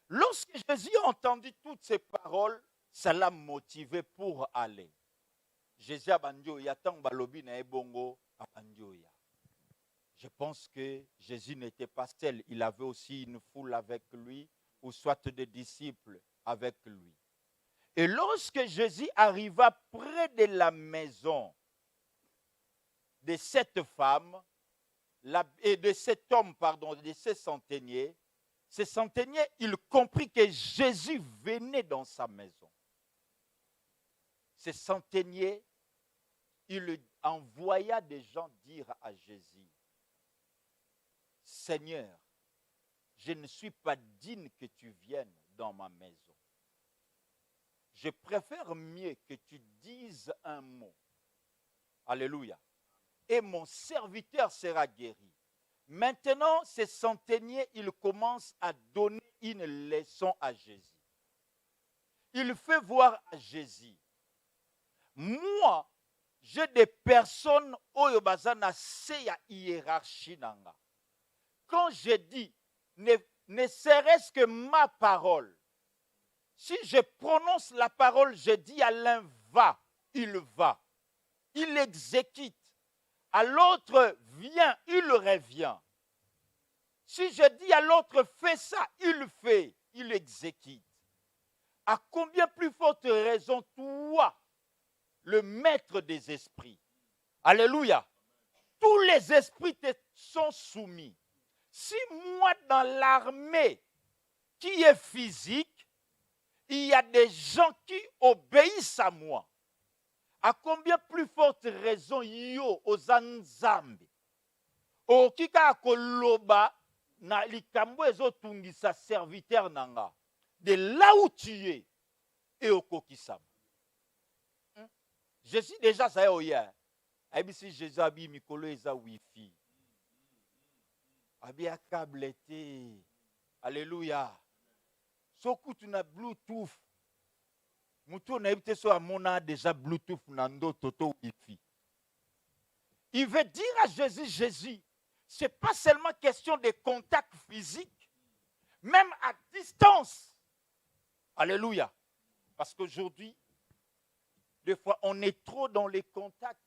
Speaker 3: Lorsque Jésus a entendu toutes ces paroles, ça l'a motivé pour aller. Jésus a dit, je pense que Jésus n'était pas seul. Il avait aussi une foule avec lui, ou soit des disciples avec lui. Et lorsque Jésus arriva près de la maison de cette femme, et de cet homme, de ce centenier, il comprit que Jésus venait dans sa maison. Ce centenier, il envoya des gens dire à Jésus, Seigneur, je ne suis pas digne que tu viennes dans ma maison. Je préfère mieux que tu dises un mot. Alléluia. Et mon serviteur sera guéri. Maintenant, ce centenier, il commence à donner une leçon à Jésus. Il fait voir à Jésus, moi, j'ai des personnes oyo bazana seya hiérarchie nanga. Quand je dis, ne serait-ce que ma parole, si je prononce la parole, je dis à l'un va, il va, il exécute. À l'autre viens, il revient. Si je dis à l'autre fais ça, il fait, il exécute. À combien plus forte raison toi, le maître des esprits. Alléluia. Tous les esprits te sont soumis. Si moi dans l'armée qui est physique, il y a des gens qui obéissent à moi, à combien plus forte raison yo ozanzambe okika koloba na likambo ezotungisa serviteur nanga de là où tu es et okokisama. Jésus déjà ça oya. Abisi Jésus abi mikolo eza wifi. Abi câble te. Alléluia. Soku tu na Bluetooth. Mutu na ebite so amona déjà Bluetooth na ndo toto wifi. Il veut dire à Jésus, Jésus, c'est pas seulement question de contact physique, même à distance. Alléluia. Parce qu'aujourd'hui, des fois, on est trop dans les contacts.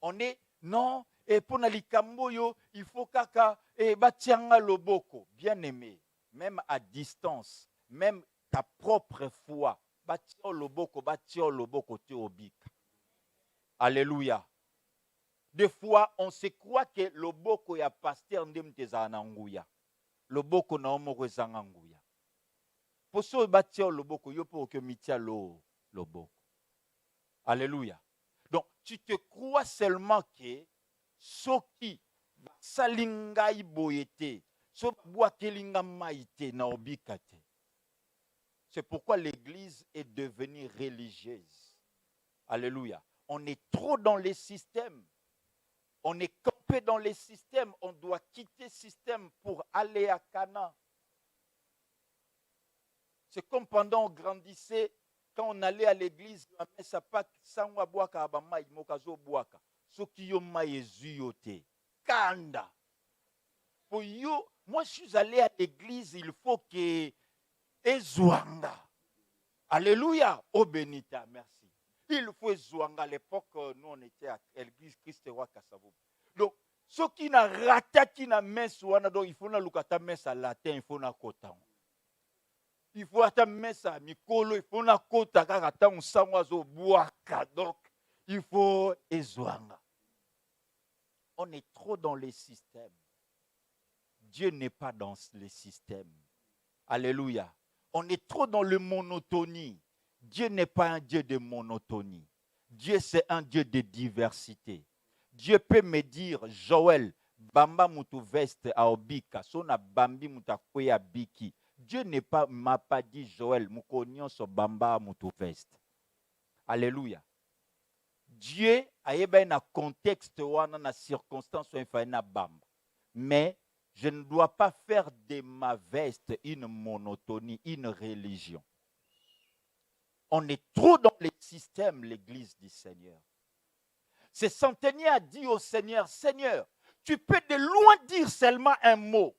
Speaker 3: On est, non, et pour Nalikamboyo, il faut kaka, et batianga loboko. Bien aimé, même à distance, même ta propre foi, batio loboko te obika. Alléluia. Des fois, on se croit que loboko ya pasteur ndemteza ananguya. Loboko na omoko ezanganguya. Poso batio loboko yo pour que mitia loboko. Alléluia. Donc, tu te crois seulement que soki salinga iboyete, so boakelinga maite na obikate. C'est pourquoi l'église est devenue religieuse. Alléluia. On est trop dans les systèmes. On est campé dans les systèmes. On doit quitter le système pour aller à Cana. C'est comme pendant on grandissait, quand on allait à l'église, la messe à Pâques, sangwa boaka abamai mokazo boaka. Soki yo mayezuyote. Kanda. Pour yo, moi je suis allé à l'église, il faut que ezwanga. Alléluia. Oh Benita, merci. Il faut ezwanga. À l'époque, nous on était à l'église Christ Roi Kassavo. Donc, ceux qui n'a rata qui n'a messe wana, donc il faut na lukata messe à latin, il faut na kotan. Il faut ata messe à mikolo, il faut na kota kaka on sangwa zo boaka. Donc, il faut ezwanga. On est trop dans les systèmes. Dieu n'est pas dans les systèmes. Alléluia. On est trop dans le monotonie. Dieu n'est pas un Dieu de monotonie. Dieu, c'est un Dieu de diversité. Dieu peut me dire, Joël, bamba mutu veste a obika, sona bambi mutakwe biki. Dieu m'a pas dit, Joël, mukonyon so bamba mutu veste. Alléluia. Dieu a un contexte ou une circonstance où il bamba. Mais je ne dois pas faire de ma veste une monotonie, une religion. On est trop dans les systèmes, l'église du Seigneur. Ce centenier a dit au Seigneur, Seigneur, tu peux de loin dire seulement un mot.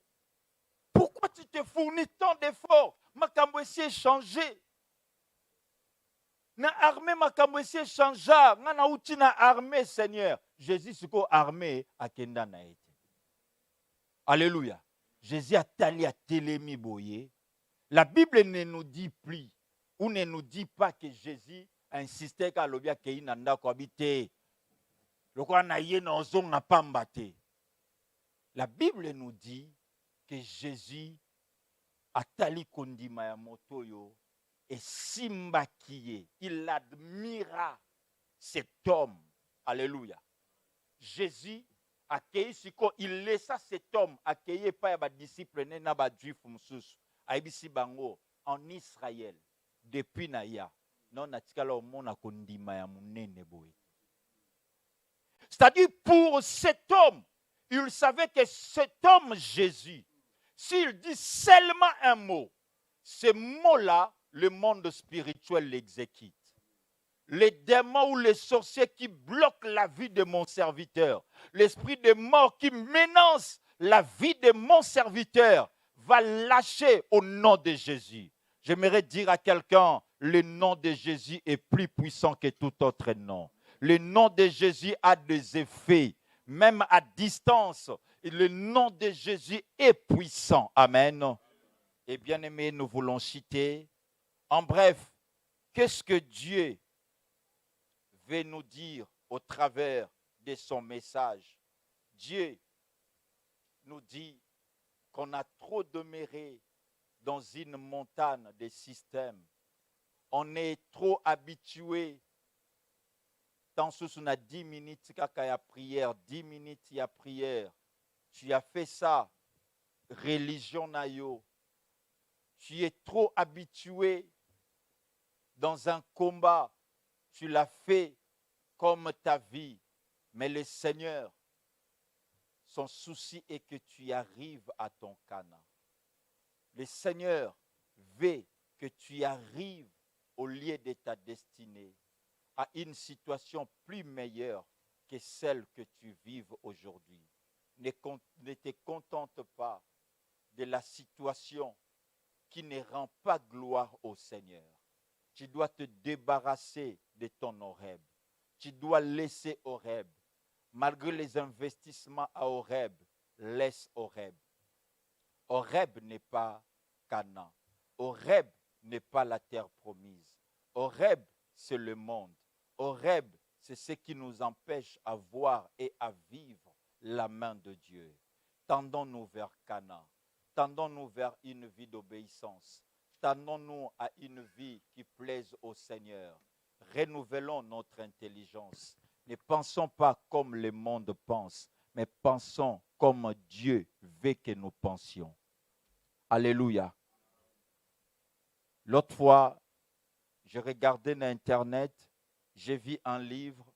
Speaker 3: Pourquoi tu te fournis tant d'efforts? Makambo essaie changé. Na armée makambo essaie changea. Na uti na armée, Seigneur. Jésus siko armée a kenda na été. Alléluia. Jésus a tali a télémi boye. La Bible ne nous dit plus ou ne nous dit pas que Jésus a insisté qu'à l'obia ke inanda ko habité. La Bible nous dit que Jésus a tali kondima ya motoyo et simbakiye. Il admira cet homme. Alléluia. Jésus accueilli siko, il laissa cet homme accueillir par les disciples na ba juif mususu. Aibisi bango en Israël depuis naya. Non natikala omona kondima ya munene boye. C'est-à-dire pour cet homme, il savait que cet homme Jésus, s'il dit seulement un mot, ce mot-là, le monde spirituel l'exécute. Les démons ou les sorciers qui bloquent la vie de mon serviteur, l'esprit de mort qui menace la vie de mon serviteur, va lâcher au nom de Jésus. J'aimerais dire à quelqu'un, le nom de Jésus est plus puissant que tout autre nom. Le nom de Jésus a des effets, même à distance. Le nom de Jésus est puissant. Amen. Et bien aimé, nous voulons citer. En bref, qu'est-ce que Dieu veut nous dire au travers de son message? Dieu nous dit qu'on a trop demeuré dans une montagne de systèmes. On est trop habitué. Tant que on a 10 minutes il y a prière, 10 minutes il y a prière. Tu as fait ça, religion nayo. Tu es trop habitué dans un combat. Tu l'as fait comme ta vie. Mais le Seigneur, son souci est que tu arrives à ton Cana. Le Seigneur veut que tu arrives au lieu de ta destinée, à une situation plus meilleure que celle que tu vives aujourd'hui. Ne te contente pas de la situation qui ne rend pas gloire au Seigneur. Tu dois te débarrasser de ton Horeb. Tu dois laisser Horeb. Malgré les investissements à Horeb, laisse Horeb. Horeb n'est pas Canaan. Horeb n'est pas la terre promise. Horeb, c'est le monde. Horeb, c'est ce qui nous empêche à voir et à vivre la main de Dieu. Tendons-nous vers Canaan. Tendons-nous vers une vie d'obéissance. Tendons-nous à une vie qui plaise au Seigneur. Renouvelons notre intelligence. Ne pensons pas comme le monde pense, mais pensons comme Dieu veut que nous pensions. Alléluia. L'autre fois, je regardais sur Internet, j'ai vu un livre,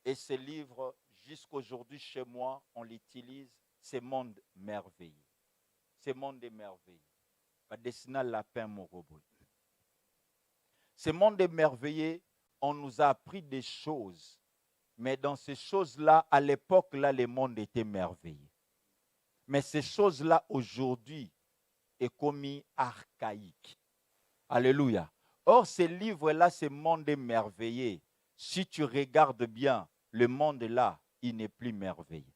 Speaker 3: et ce livre, jusqu'aujourd'hui chez moi, on l'utilise, c'est Monde merveilleux. C'est Monde merveilleux. Dessiner lapin morobo. Ce monde merveilleux, on nous a appris des choses. Mais dans ces choses-là, à l'époque, là, le monde était merveilleux. Mais ces choses-là, aujourd'hui, est commis archaïque. Alléluia. Or, ce livre-là, ce monde merveilleux. Si tu regardes bien, le monde-là, il n'est plus merveilleux.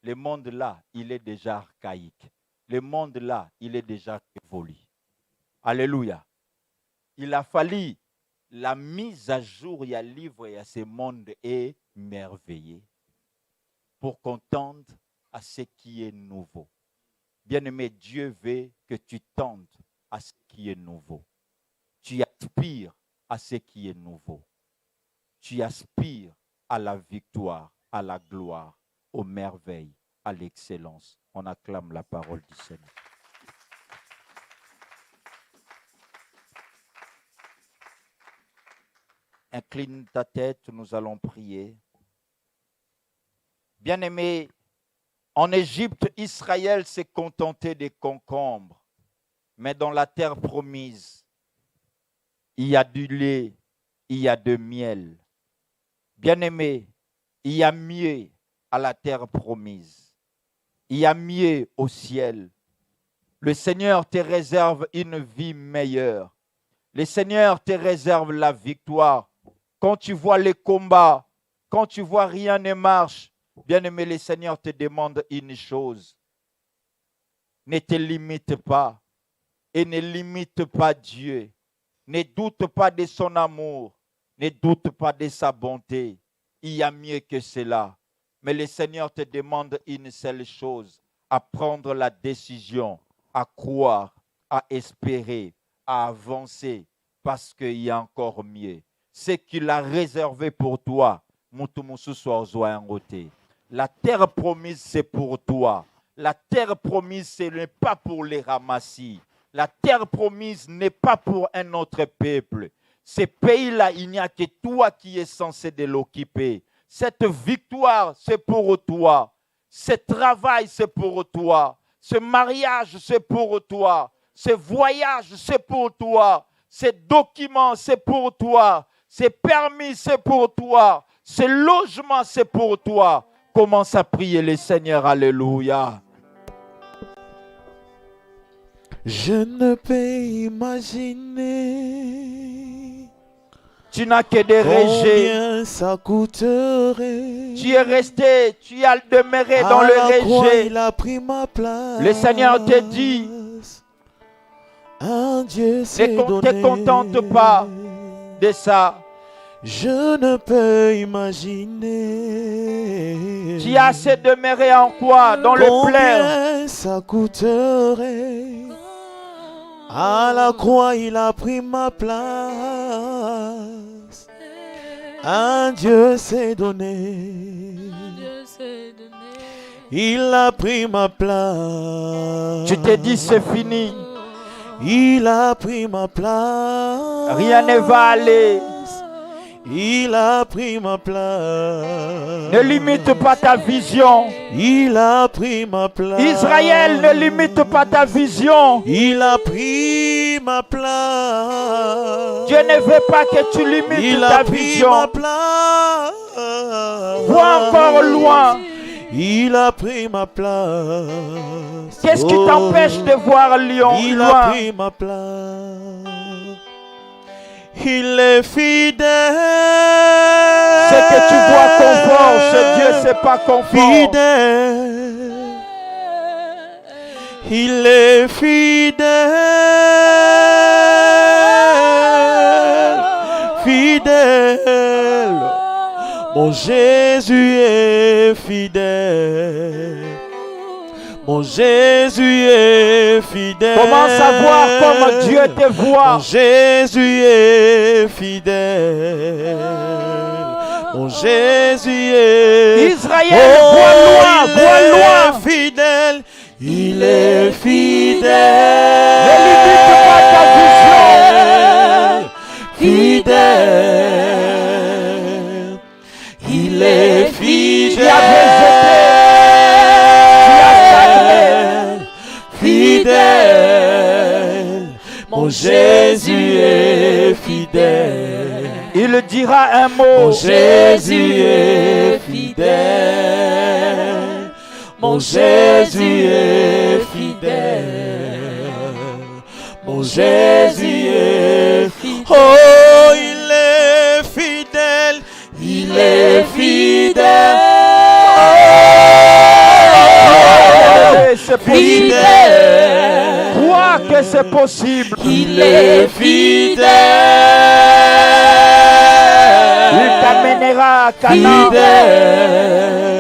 Speaker 3: Le monde-là, il est déjà archaïque. Le monde-là, il est déjà évolué. Alléluia. Il a fallu la mise à jour, il y a livre, il y a ce monde est merveilleux pour qu'on tende à ce qui est nouveau. Bien-aimé, Dieu veut que tu tendes à ce qui est nouveau. Tu aspires à ce qui est nouveau.
Speaker 2: tu aspires à la victoire, à la gloire, aux merveilles, à l'excellence. On acclame la parole du Seigneur. Incline ta tête, nous allons prier. Bien-aimés, en Égypte, Israël s'est contenté des concombres, mais dans la terre promise, il y a du lait, il y a de miel. Bien-aimés, il y a mieux à la terre promise. Il y a mieux au ciel. Le Seigneur te réserve une vie meilleure. Le Seigneur te réserve la victoire. Quand tu vois les combats, quand tu vois rien ne marche, bien-aimé, le Seigneur te demande une chose. Ne te limite pas et ne limite pas Dieu. Ne doute pas de son amour. Ne doute pas de sa bonté. Il y a mieux que cela. Mais le Seigneur te demande une seule chose, à prendre la décision, à croire, à espérer, à avancer, parce qu'il y a encore mieux. Ce qu'il a réservé pour toi, la terre promise, c'est pour toi. La terre promise, ce n'est pas pour les ramassis. La terre promise n'est pas pour un autre peuple. Ce pays-là, il n'y a que toi qui es censé de l'occuper. Cette victoire, c'est pour toi. Ce travail, c'est pour toi. Ce mariage, c'est pour toi. Ce voyage, c'est pour toi. Ces documents, c'est pour toi. Ces permis, c'est pour toi. Ce logement, c'est pour toi. Commence à prier le Seigneur. Alléluia.
Speaker 1: Je ne peux imaginer
Speaker 2: Tu n'as que des rejets.
Speaker 1: combien ça coûterait.
Speaker 2: Tu es resté, tu as demeuré dans le rejet.
Speaker 1: Il a pris ma place.
Speaker 2: Le Seigneur te dit,
Speaker 1: un Dieu s'est
Speaker 2: ne
Speaker 1: donné.
Speaker 2: te contente pas de ça.
Speaker 1: Je ne peux imaginer.
Speaker 2: Tu as assez demeuré en quoi? Dans le plaire.
Speaker 1: Combien ça coûterait. À la croix, il a pris ma place. Un Dieu s'est donné. Il a pris ma place.
Speaker 2: Tu te dis c'est fini.
Speaker 1: Il a pris ma place.
Speaker 2: Rien ne va aller.
Speaker 1: Il a pris ma place.
Speaker 2: Ne limite pas ta vision.
Speaker 1: Il a pris ma place.
Speaker 2: Israël, ne limite pas ta vision.
Speaker 1: Il a pris ma place.
Speaker 2: Dieu ne veut pas que tu limites
Speaker 1: Il
Speaker 2: ta
Speaker 1: a pris
Speaker 2: vision.
Speaker 1: ma place.
Speaker 2: Vois encore loin.
Speaker 1: Il a pris ma place.
Speaker 2: Qu'est-ce qui t'empêche de voir Lyon
Speaker 1: Il
Speaker 2: loin?
Speaker 1: a pris ma place. Il est fidèle.
Speaker 2: Ce que tu vois confort, ce Dieu, c'est pas confort.
Speaker 1: Fidèle. Il est fidèle. Fidèle. Mon Jésus est fidèle. Mon Jésus est fidèle.
Speaker 2: Commence à voir comme Dieu te voit.
Speaker 1: Mon Jésus est fidèle. Mon Jésus est
Speaker 2: Israël, vois loin, vois loin.
Speaker 1: Fidèle. Il est fidèle.
Speaker 2: Ne limite pas ta vision.
Speaker 1: Fidèle. Il est fidèle.
Speaker 2: Tu avais jeté.
Speaker 1: Fidèle, mon Jésus est fidèle.
Speaker 2: Il dira un mot.
Speaker 1: Mon Jésus est fidèle. Mon Jésus est fidèle. Mon Jésus est fidèle. Oh, il est fidèle. Il est fidèle.
Speaker 2: C'est possible. Crois que c'est possible.
Speaker 1: Il est fidèle.
Speaker 2: Il t'amènera
Speaker 3: arriveras à Cana.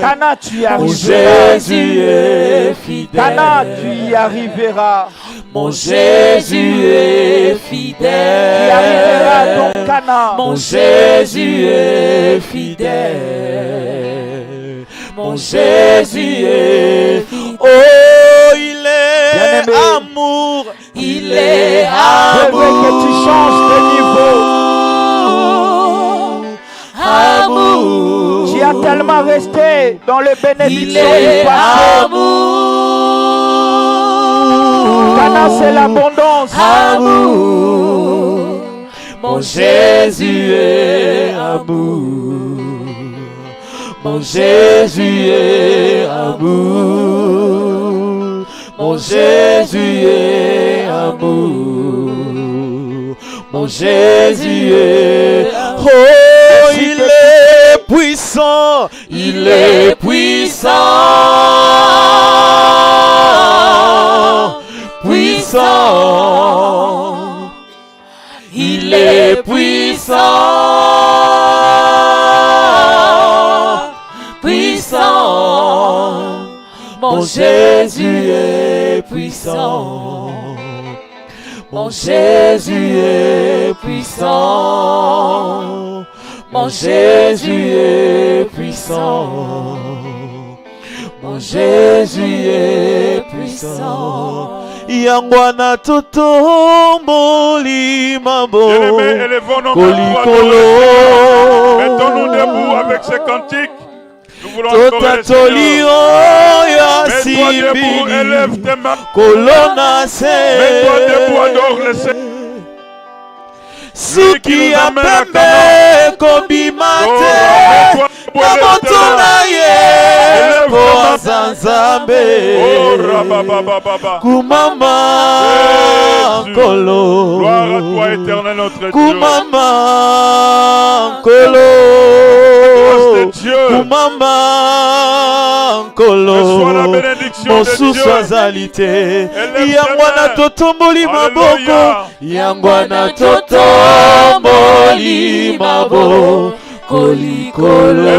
Speaker 3: Cana, tu y
Speaker 1: Mon
Speaker 3: arriveras.
Speaker 1: Jésus est fidèle.
Speaker 3: Cana, tu y arriveras.
Speaker 1: Mon Jésus est
Speaker 3: Tu y arriveras à
Speaker 1: fidèle.
Speaker 3: ton Cana.
Speaker 1: Mon Jésus est fidèle. Mon Jésus est fidèle. Oh, il est
Speaker 3: Bien-aimé.
Speaker 1: amour. Il est
Speaker 3: Je veux
Speaker 1: amour.
Speaker 3: que tu changes de niveau.
Speaker 1: Amour.
Speaker 3: Tu as tellement resté dans les
Speaker 1: Il
Speaker 3: bénédictions du
Speaker 1: est
Speaker 3: passé.
Speaker 1: amour.
Speaker 3: Cana, c'est l'abondance.
Speaker 1: Amour. Mon Jésus est amour. Mon Jésus est amour. Mon Jésus est amour. Mon Jésus est amour. Oh, il est puissant. Il est puissant. Puissant. Il est puissant. Puissant. Mon Jésus est puissant. Mon Jésus est puissant. Mon Jésus est puissant. Mon Jésus est puissant. Yangwana totomboli mabo.
Speaker 4: Bien-aimés, élevons nos mains pour
Speaker 1: Kolikolo.
Speaker 4: adorer. Mettons-nous debout avec ces cantiques. Nous voulons adorer le
Speaker 1: Totatoli
Speaker 4: Seigneur.
Speaker 1: oya
Speaker 4: Mets-toi debout, élève
Speaker 1: simbili.
Speaker 4: tes mains.
Speaker 1: Kolona se.
Speaker 4: Mets-toi debout, adore le Seigneur.
Speaker 1: Suki ya pembe kobima te.
Speaker 4: Mets-toi debout,
Speaker 1: Na
Speaker 4: élève tes
Speaker 1: moto
Speaker 4: mains.
Speaker 1: na ye
Speaker 4: Élève
Speaker 1: po
Speaker 4: tes mains.
Speaker 1: aza Nzambe.
Speaker 4: Oh, rababababa.
Speaker 1: Kumama
Speaker 4: Jésus.
Speaker 1: nkolo.
Speaker 4: Gloire à toi, éternel notre Dieu.
Speaker 1: Kumama nkolo.
Speaker 4: Grâce de Dieu.
Speaker 1: Kumama nkolo.
Speaker 4: Reçois la bénédiction de
Speaker 1: Mosusu
Speaker 4: Dieu.
Speaker 1: azali te.
Speaker 4: Élève
Speaker 1: Yangwana
Speaker 4: tes mains.
Speaker 1: totomboli maboko.
Speaker 4: Alléluia.
Speaker 1: Yangwana totomboli maboko. Kolikolo.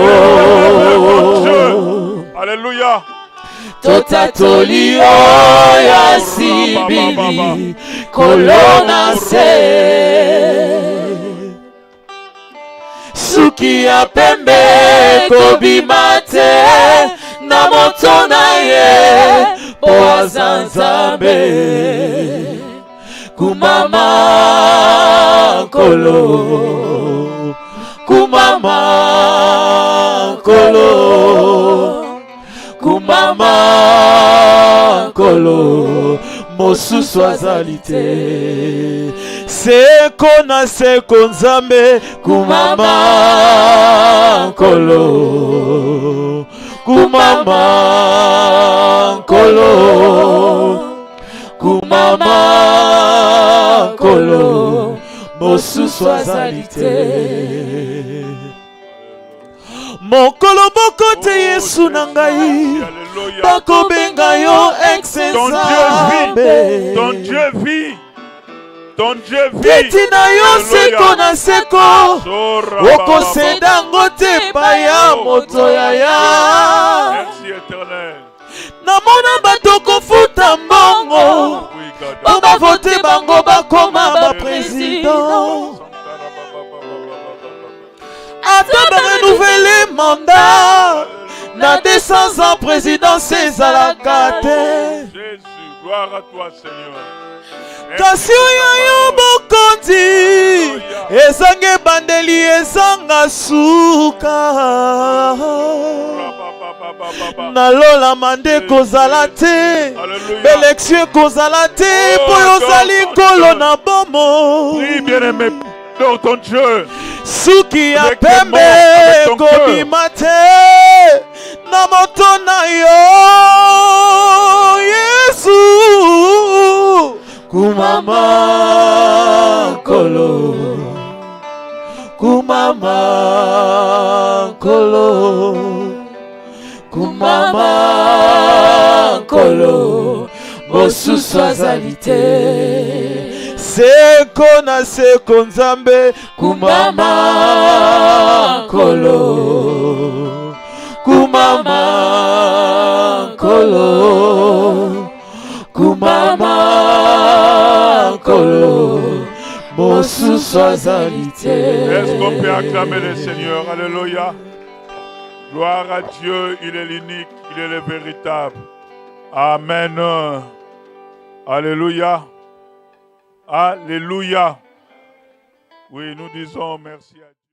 Speaker 4: Alléluia.
Speaker 1: Totatoli oya sibili. Kolona se. Suki ya pembe kobima te. Na moto na ye po aza Nzambe. Kumama nkolo. Kumama nkolo. Kumama nkolo. Mosusu azali te. Seko na seko Nzambe. Kumama nkolo. Kumama nkolo. Kumama nkolo. Mosusu azali te. Mokolo boko te Yesu na ngai.
Speaker 4: Alléluia.
Speaker 1: Bakobenga yo
Speaker 4: Ton Dieu
Speaker 1: ex-Nzambe.
Speaker 4: vit. Ton Dieu vit. Ton Dieu vit.
Speaker 1: Peti na yo seko na seko. Okoseda ngo te pa ya moto yaya.
Speaker 4: Merci éternel.
Speaker 1: Namona bato kofuta mbongo.
Speaker 4: Oui, God.
Speaker 1: Po bavote bango bakoma bapresident. Ata barenouvele mandat. Na 200 ans présidence ezalaka te.
Speaker 4: Jésus, gloire à toi, Seigneur.
Speaker 1: Kasi oyo yo bokonzi ezange bandeli ezanga suka. Nalola mande kozala te.
Speaker 4: Alléluia.
Speaker 1: Élection kozala te. Po yozali nkolo na bomo.
Speaker 4: Prie, bien-aimé, adore ton Dieu.
Speaker 1: Suki ya
Speaker 4: Avec tes
Speaker 1: pembe
Speaker 4: mains, avec ton
Speaker 1: kobima te. Na moto na yo Yesu. Kumama nkolo. Kumama nkolo. Kumama nkolo. Mosusu azali te. Seko na seko Nzambe. Kumama nkolo. kumama nkolo, kumama nkolo, mosusu azali te.
Speaker 4: Est-ce qu'on peut acclamer le Seigneur? Alléluia. Gloire à Dieu, il est l'unique, il est le véritable. Amen. Alléluia. Alléluia. Oui, nous disons merci à Dieu.